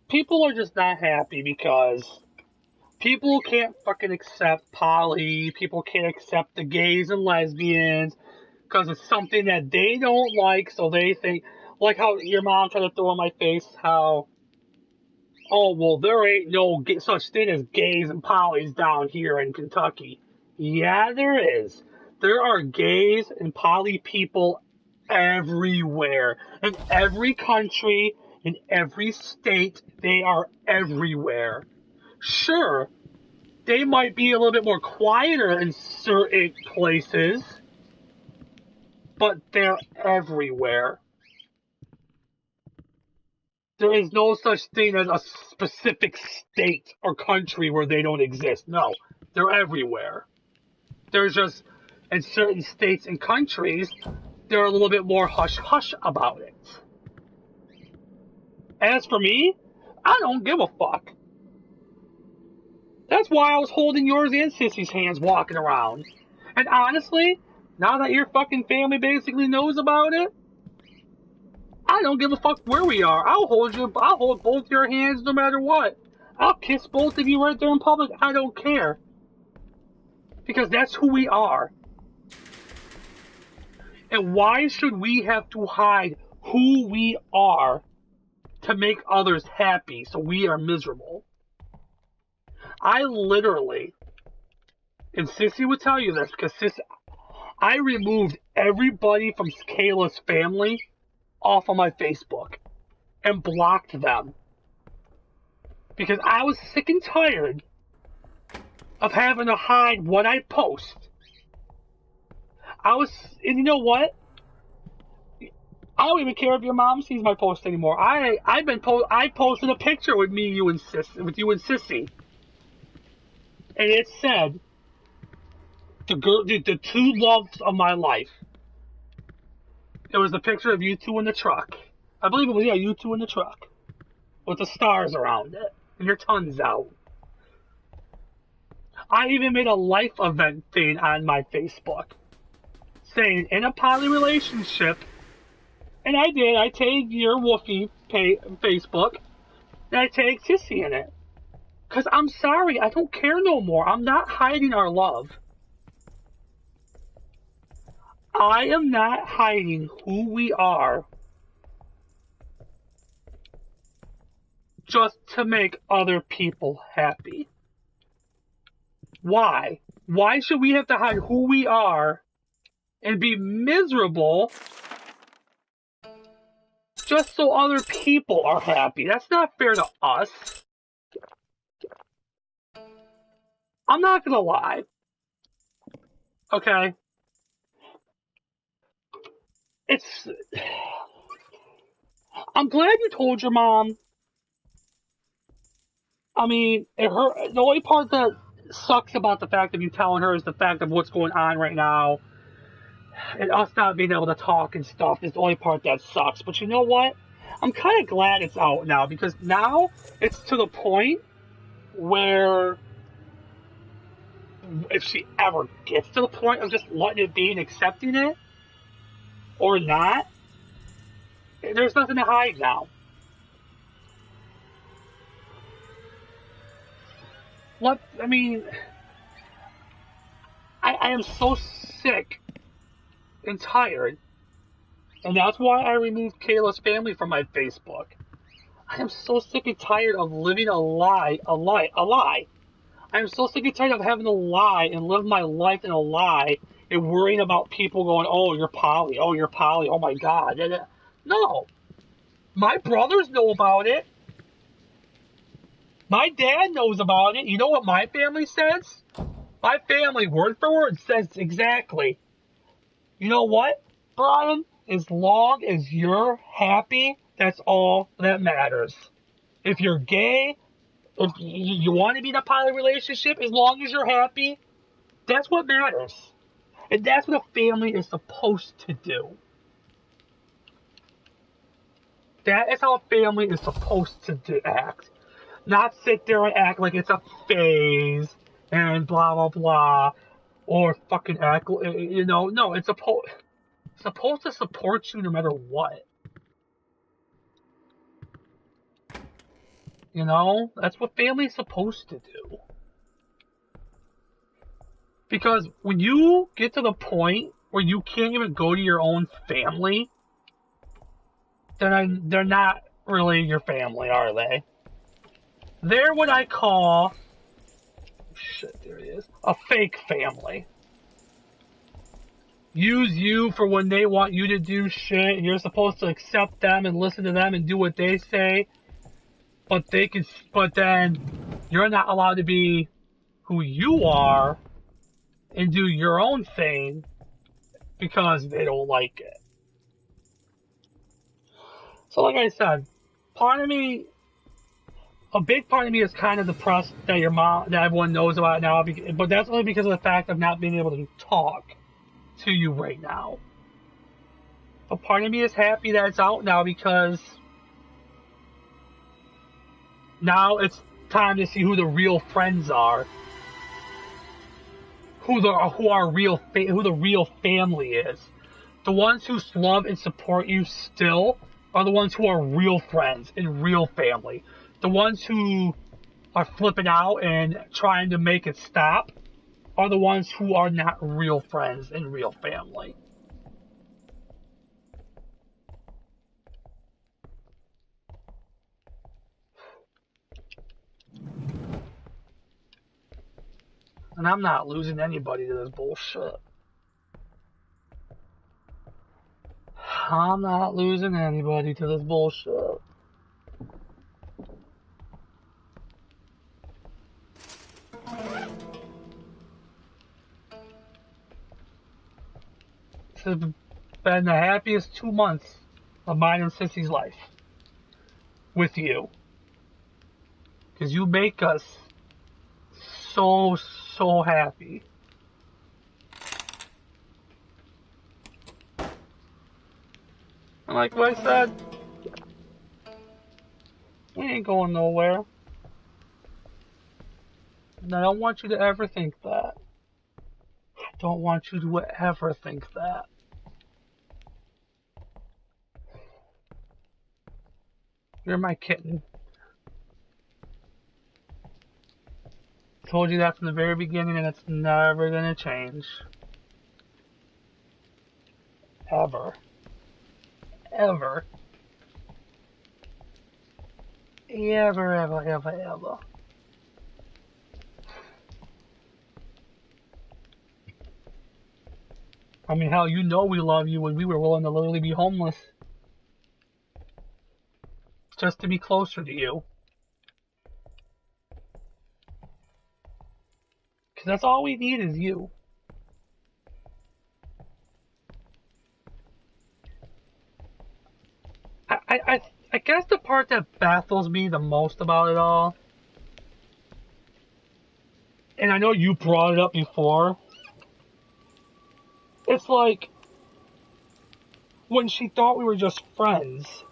people are just not happy because people can't fucking accept poly, people can't accept the gays and lesbians, because it's something that they don't like, so they think, like how your mom tried to throw in my face, how, oh, well, there ain't no such thing as gays and polys down here in Kentucky. Yeah, there is. There are gays and poly people everywhere. In every country, in every state, they are everywhere. Sure, they might be a little bit more quieter in certain places, but they're everywhere. There is no such thing as a specific state or country where they don't exist. No, they're everywhere. There's just, in certain states and countries, they're a little bit more hush-hush about it. As for me, I don't give a fuck. That's why I was holding yours and Sissy's hands walking around. And honestly, now that your fucking family basically knows about it, I don't give a fuck where we are. I'll hold both your hands no matter what. I'll kiss both of you right there in public. I don't care. Because that's who we are. And why should we have to hide who we are to make others happy so we are miserable? I literally, and Sissy would tell you this, because I removed everybody from Kayla's family off of my Facebook and blocked them because I was sick and tired of having to hide what I post. And you know what? I don't even care if your mom sees my post anymore. I posted a picture with you and Sissy, and it said the two loves of my life. It was a picture of you two in the truck. I believe it was you two in the truck with the stars around it and your tongues out. I even made a life event thing on my Facebook saying in a poly relationship, and I did. I tagged your Woofy Facebook, and I tagged Sissy in it. Because I'm sorry, I don't care no more. I'm not hiding our love. I am not hiding who we are just to make other people happy. Why? Why should we have to hide who we are and be miserable just so other people are happy? That's not fair to us. I'm not gonna lie. Okay? It's... I'm glad you told your mom. I mean, the only part that sucks about the fact of you telling her is the fact of what's going on right now and us not being able to talk and stuff is the only part that sucks. But you know what? I'm kind of glad it's out now because now it's to the point where if she ever gets to the point of just letting it be and accepting it or not, there's nothing to hide now. I mean, I am so sick and tired, and that's why I removed Kayla's family from my Facebook. I am so sick and tired of living a lie. I am so sick and tired of having to lie and live my life in a lie and worrying about people going, oh, you're poly, oh my God. No. My brothers know about it. My dad knows about it. You know what my family says? My family, word for word, says exactly. You know what, Bryan? As long as you're happy, that's all that matters. If you're gay, if you want to be in a poly relationship, as long as you're happy, that's what matters. And that's what a family is supposed to do. That is how a family is supposed to act. Not sit there and act like it's a phase and blah, blah, blah. Or fucking act, no, it's supposed to support you no matter what. That's what family's supposed to do. Because when you get to the point where you can't even go to your own family, then they're not really your family, are they? They're what I call, there he is, a fake family. Use you for when they want you to do shit, and you're supposed to accept them and listen to them and do what they say. But then you're not allowed to be who you are and do your own thing because they don't like it. So like I said, a big part of me is kind of depressed that that everyone knows about it now, but that's only because of the fact of not being able to talk to you right now. But part of me is happy that it's out now because now it's time to see who the real friends are. Who the real family is. The ones who love and support you still are the ones who are real friends and real family. The ones who are flipping out and trying to make it stop are the ones who are not real friends and real family. And I'm not losing anybody to this bullshit. I'm not losing anybody to this bullshit. has been the happiest 2 months of mine and Sissy's life with you. Because you make us so, so happy. And like what I said, we ain't going nowhere. And I don't want you to ever think that. I don't want you to ever think that. You're my kitten. Told you that from the very beginning, and it's never gonna change. Ever. Ever. Ever, ever, ever, ever. I mean, hell, you know we love you when we were willing to literally be homeless. Just to be closer to you. Because that's all we need is you. I guess the part that baffles me the most about it all, and I know you brought it up before, it's like, when she thought we were just friends,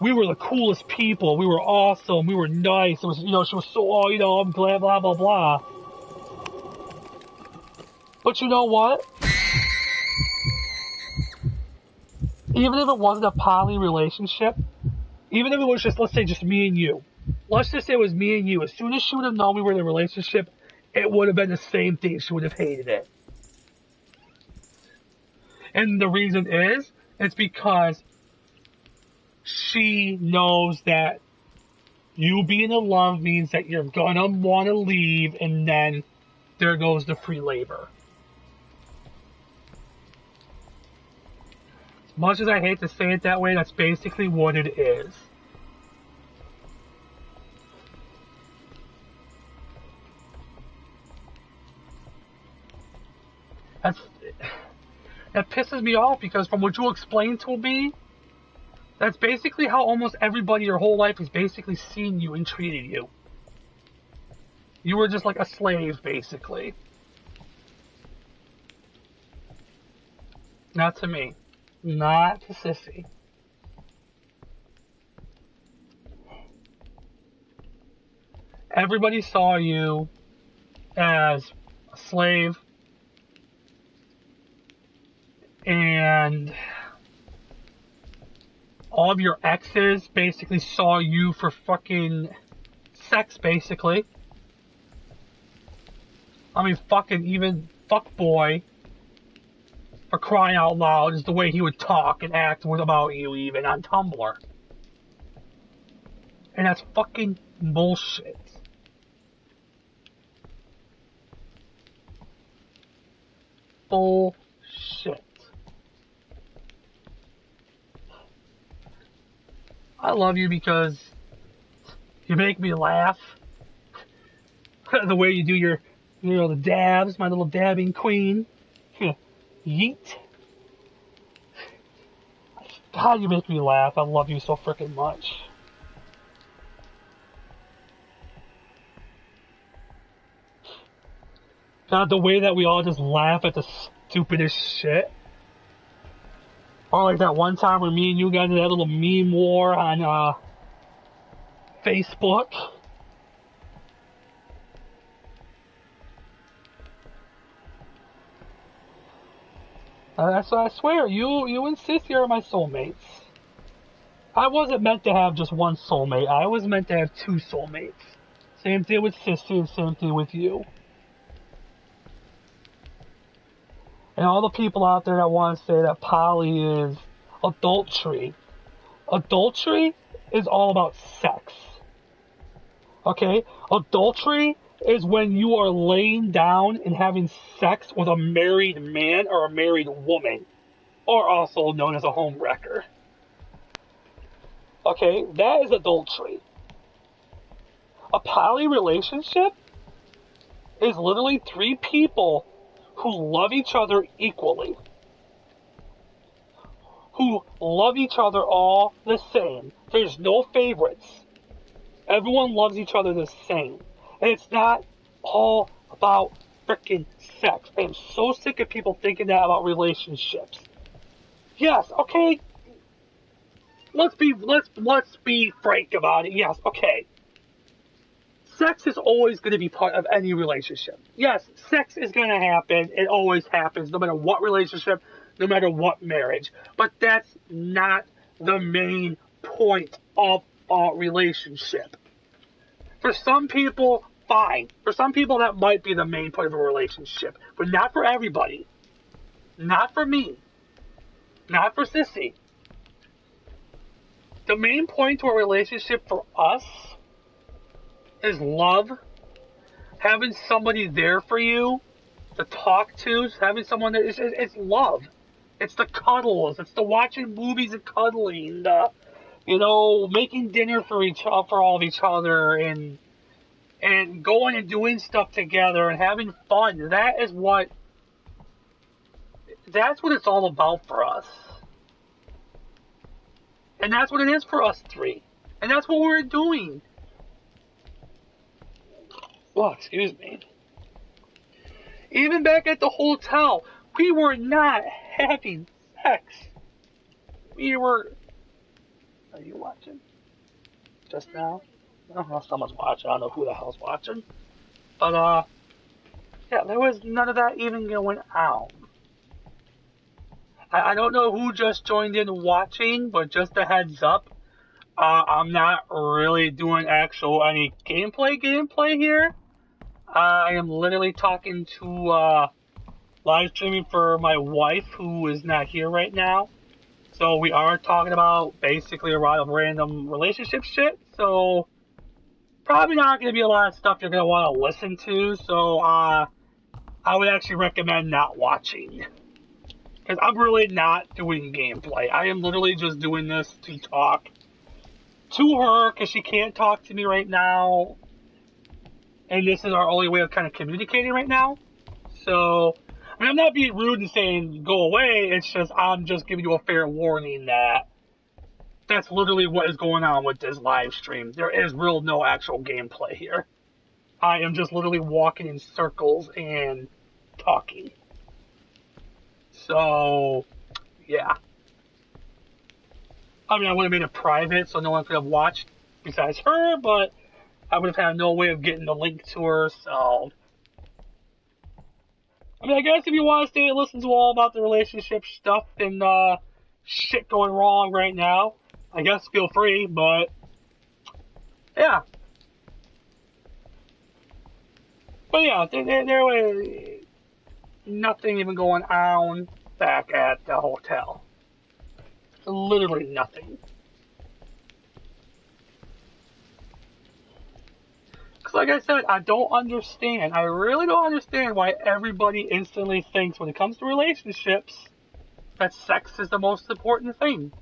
we were the coolest people, we were awesome, we were nice, it was, she was so, I'm glad, blah, blah, blah. But you know what? Even if it wasn't a poly relationship, even if it was just, let's say, just me and you. Let's just say it was me and you. As soon as she would have known we were in a relationship, it would have been the same thing. She would have hated it. And the reason is, it's because she knows that you being in love means that you're gonna want to leave, and then there goes the free labor. As much as I hate to say it that way, that's basically what it is. That pisses me off, because from what you explained to me, that's basically how almost everybody your whole life has basically seen you and treated you. You were just like a slave, basically. Not to me. Not to Sissy. Everybody saw you as a slave, and all of your exes basically saw you for fucking sex, basically. I mean, fucking even fuckboy, for crying out loud, is the way he would talk and act about you, even on Tumblr. And that's fucking bullshit. Bullshit. I love you because you make me laugh. The way you do your, the dabs, my little dabbing queen. Yeet. God, you make me laugh. I love you so freaking much. God, the way that we all just laugh at the stupidest shit. Or like that one time where me and you got into that little meme war on Facebook. So I swear, you and Sissy are my soulmates. I wasn't meant to have just one soulmate. I was meant to have two soulmates. Same thing with Sissy and same thing with you. And all the people out there that want to say that poly is adultery. Adultery is all about sex. Okay? Adultery is when you are laying down and having sex with a married man or a married woman, or also known as a homewrecker. Okay? That is adultery. A poly relationship is literally three people who love each other equally. who love each other all the same. There's no favorites. Everyone loves each other the same. And it's not all about freaking sex. I am so sick of people thinking that about relationships. Yes, okay. Let's be frank about it. Yes, okay. Sex is always going to be part of any relationship. Yes, sex is going to happen. It always happens, no matter what relationship, no matter what marriage. But that's not the main point of a relationship. For some people, fine. For some people, that might be the main point of a relationship. But not for everybody. Not for me. Not for Sissy. The main point to a relationship for us is love, having somebody there for you to talk to, having someone that it's love. It's the cuddles, it's the watching movies and cuddling, the making dinner for all of each other, and going and doing stuff together and having fun. That's what it's all about for us. And that's what it is for us three. And that's what we're doing. Well, excuse me. Even back at the hotel, we were not having sex. We were... Are you watching? Just now? No, someone's watching. I don't know who the hell's watching. But, yeah, there was none of that even going on. I don't know who just joined in watching, but just a heads up, I'm not really doing any gameplay here. I am literally talking to, live streaming for my wife, who is not here right now. So we are talking about basically a lot of random relationship shit, so probably not going to be a lot of stuff you're going to want to listen to, so, I would actually recommend not watching. Because I'm really not doing gameplay. I am literally just doing this to talk to her, because she can't talk to me right now. And this is our only way of kind of communicating right now. So, I mean, I'm not being rude and saying go away. It's just, I'm just giving you a fair warning that that's literally what is going on with this live stream. There is no actual gameplay here. I am just literally walking in circles and talking. So, yeah. I mean, I would have made it private so no one could have watched besides her, but I would have had no way of getting the link to her, so... I mean, I guess if you want to stay and listen to all about the relationship stuff and, shit going wrong right now, I guess feel free, but... Yeah. But yeah, there was nothing even going on back at the hotel. Literally nothing. Because like I said, I don't understand. I really don't understand why everybody instantly thinks when it comes to relationships that sex is the most important thing.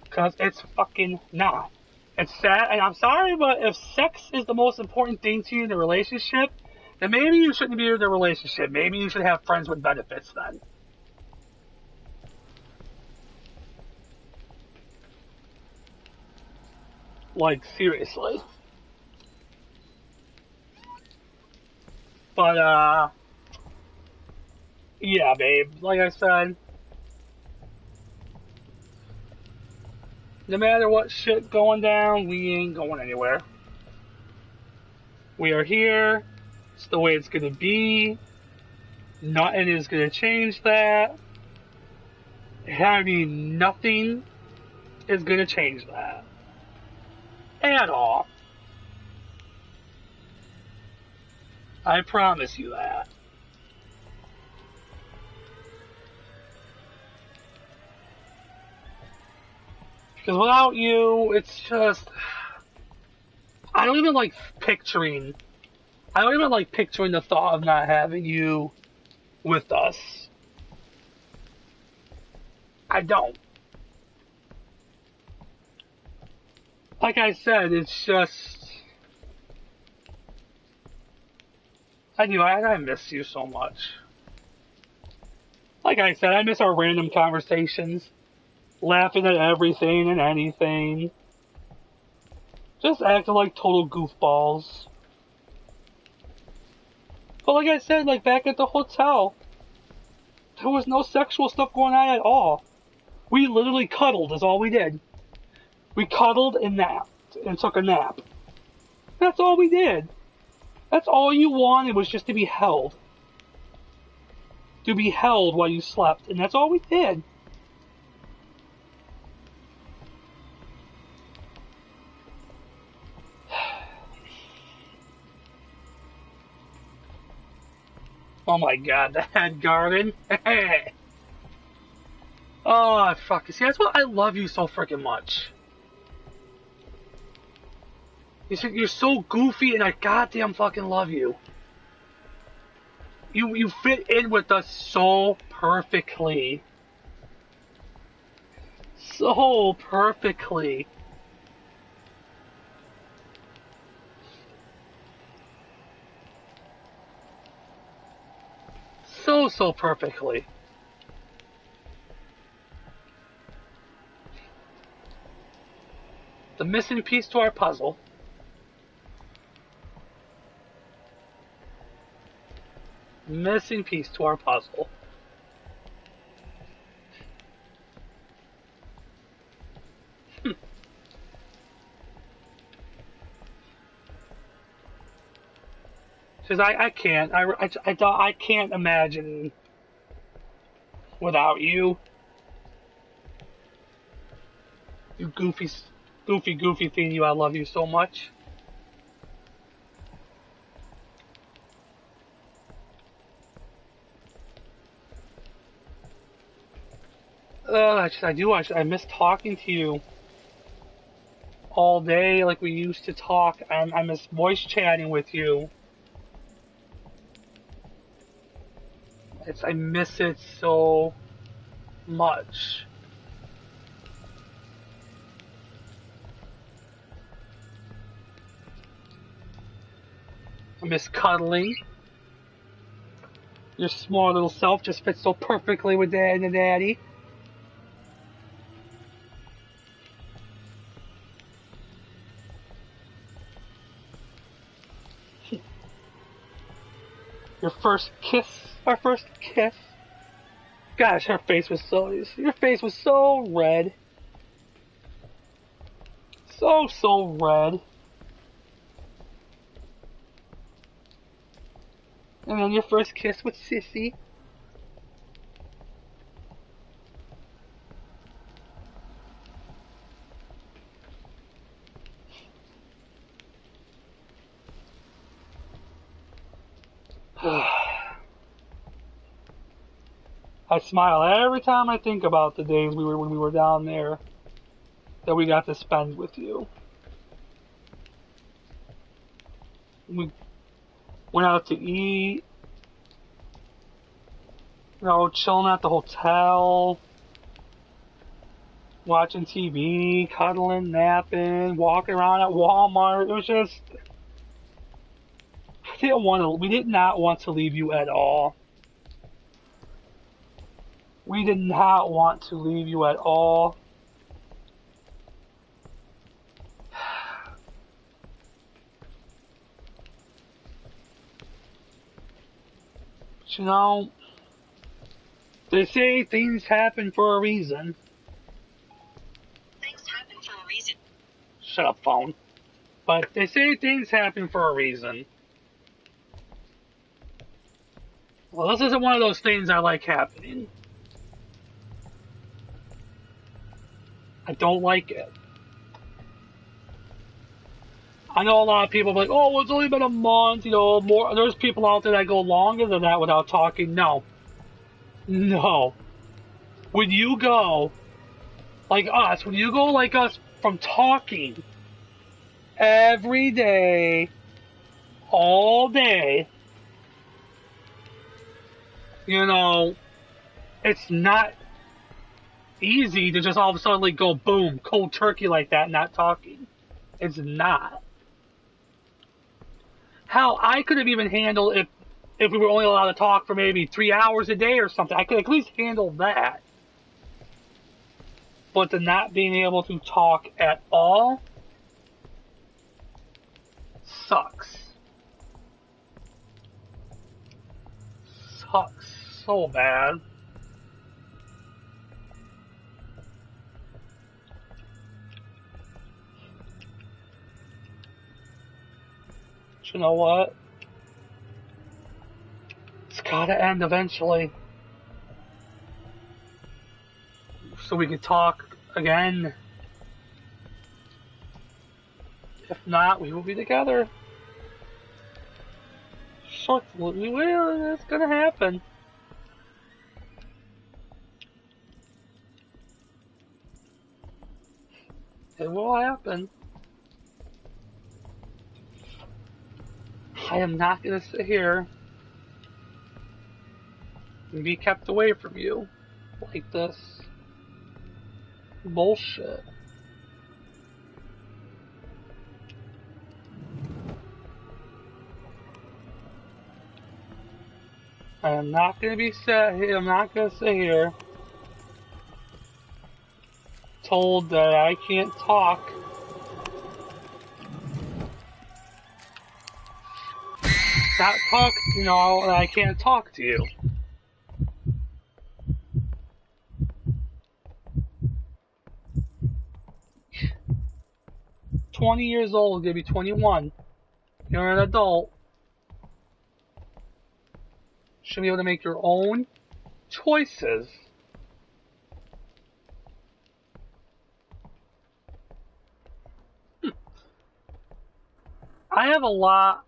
Because it's fucking not. It's sad, and I'm sorry, but if sex is the most important thing to you in a relationship, then maybe you shouldn't be in a relationship. Maybe you should have friends with benefits then. Like, seriously. But, yeah, babe, like I said, no matter what shit going down, we ain't going anywhere. We are here. It's the way it's gonna be. Nothing is gonna change that. Having nothing is gonna change that. At all. I promise you that. Because without you, it's just... I don't even like picturing the thought of not having you with us. I don't. Like I said, it's just... I miss you so much. Like I said, I miss our random conversations, laughing at everything and anything, just acting like total goofballs. But like I said, like back at the hotel, there was no sexual stuff going on at all. We literally cuddled is all we did. We cuddled and napped and took a nap. That's all we did. That's all you wanted was just to be held. To be held while you slept, and that's all we did. Oh my god, the head garden. Oh, fuck. See, that's why I love you so freaking much. You're so goofy, and I goddamn fucking love you. You fit in with us so perfectly. So perfectly. So perfectly. The missing piece to our puzzle. Missing piece to our puzzle. Because I can't. I can't imagine without you. You goofy thing, you. I love you so much. I miss talking to you all day like we used to talk. I miss voice chatting with you. I miss it so much. I miss cuddling. Your small little self just fits so perfectly with Dad and Daddy. Your first kiss, our first kiss. Gosh, your face was so red. So red. And then your first kiss with Sissy. I smile every time I think about the days when we were down there that we got to spend with you. We went out to eat, chilling at the hotel, watching TV, cuddling, napping, walking around at Walmart. It was just, we did not want to leave you at all. We did not want to leave you at all. But they say things happen for a reason. Things happen for a reason. Shut up, phone. But they say things happen for a reason. Well, this isn't one of those things I like happening. I don't like it. I know a lot of people are like, oh, well, it's only been a month, more. There's people out there that go longer than that without talking. No. When you go like us from talking every day, all day, it's not easy to just all of a sudden go boom, cold turkey like that, not talking. It's not. Hell, I could have even handled if we were only allowed to talk for maybe 3 hours a day or something, I could at least handle that. But the not being able to talk at all sucks. Sucks so bad. But you know what? It's gotta end eventually. So we can talk again. If not, we will be together. Shucks, we will. It's gonna happen. It will happen. I am not gonna sit here and be kept away from you like this. Bullshit. I am not gonna be sat here. I'm not gonna sit here told that I can't talk. Not talk, you know, I can't talk to you. "20 years old, gonna be 21. You're an adult. Should be able to make your own choices." I have a lot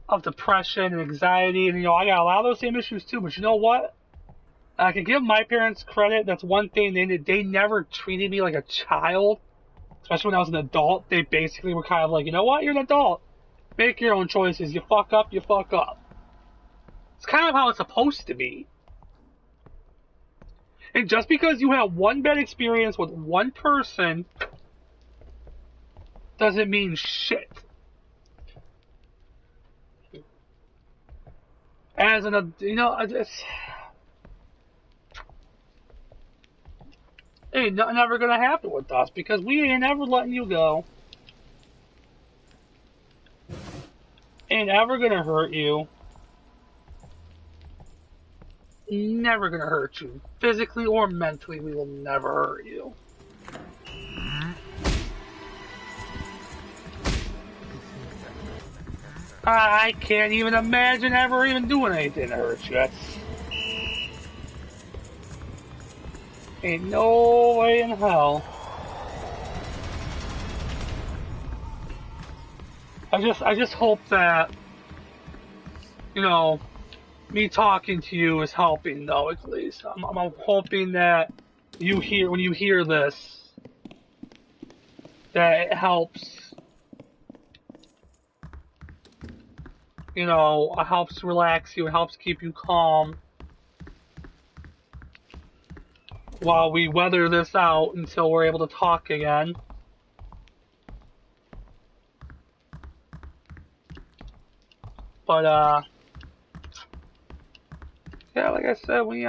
of depression and anxiety, and I got a lot of those same issues too. But you know what? I can give my parents credit. That's one thing they never treated me like a child, especially when I was an adult. They basically were kind of like, you know what? You're an adult. Make your own choices. You fuck up, you fuck up. It's kind of how it's supposed to be. And just because you have one bad experience with one person doesn't mean shit. As an, it's ain't never gonna happen with us because we ain't ever letting you go. Ain't ever gonna hurt you. Never gonna hurt you. Physically or mentally, we will never hurt you. I can't even imagine ever even doing anything to hurt you. That's ain't no way in hell. I just hope that, me talking to you is helping, though, at least. I'm hoping that when you hear this, that it helps, it helps relax you, it helps keep you calm while we weather this out until we're able to talk again. But, yeah, like I said, we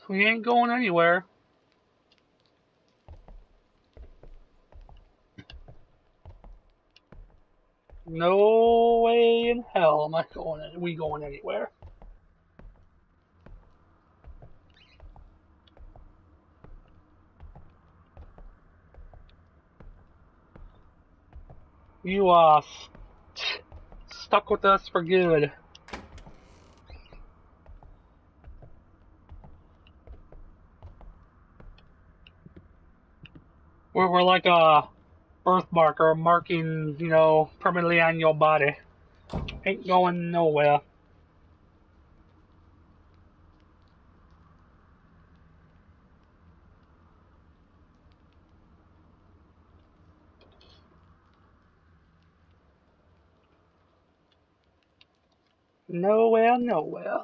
ain't going anywhere. No way in hell am I going anywhere. You, stuck with us for good. We're like a birthmark or marking, permanently on your body. Ain't going nowhere. Nowhere, nowhere.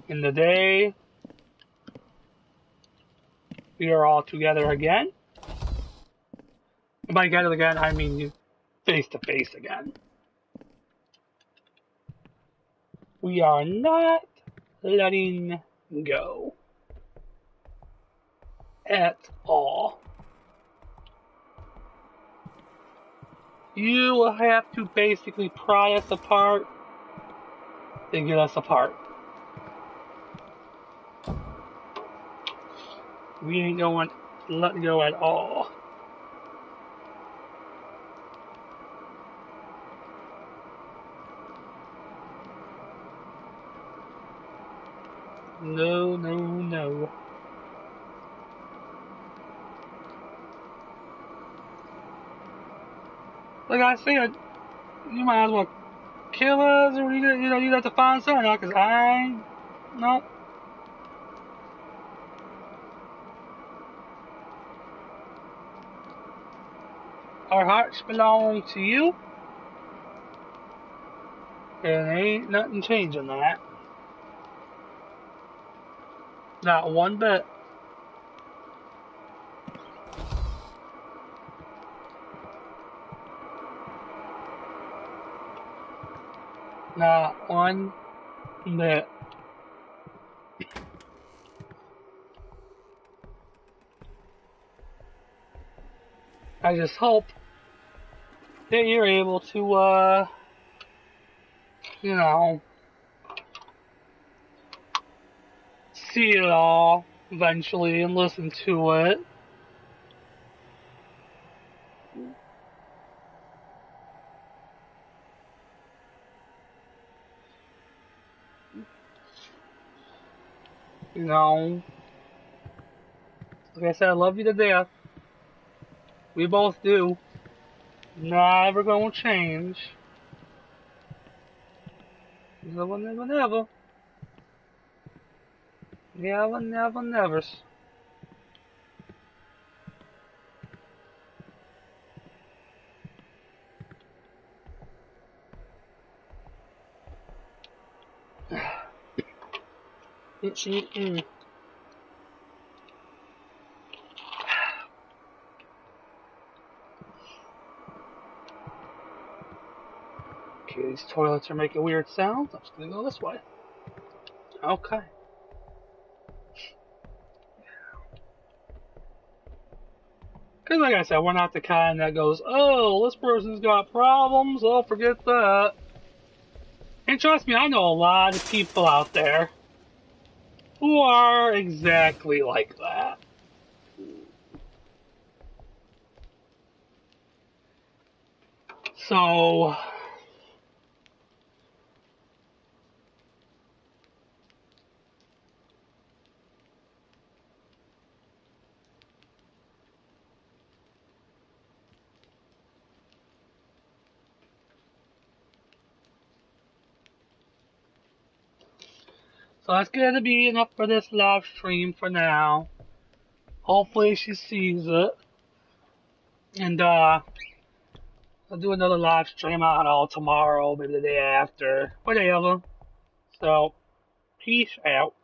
In the day, we are all together again. And by get it again, I mean you face to face again. We are not letting go at all. You will have to basically pry us apart and get us apart. We ain't going to let go at all. No, no, no. Like I said, you might as well kill us, or you have to find something out. Cause I ain't, no. Our hearts belong to you, and ain't nothing changing that. Not one bit. Not one bit. I just hope that you're able to, you know, see it all eventually and listen to it. You know, like I said, I love you to death. We both do. Never gonna change. Never, never, never. Never, never, never. Mm-mm-mm. Okay, these toilets are making weird sounds. I'm just gonna go this way. Okay. Because, like I said, we're not the kind that goes, oh, this person's got problems, oh, forget that. And trust me, I know a lot of people out there who are exactly like that. So, that's gonna be enough for this live stream for now. Hopefully she sees it. And, I'll do another live stream, I don't know, tomorrow, maybe the day after, whatever. So, peace out.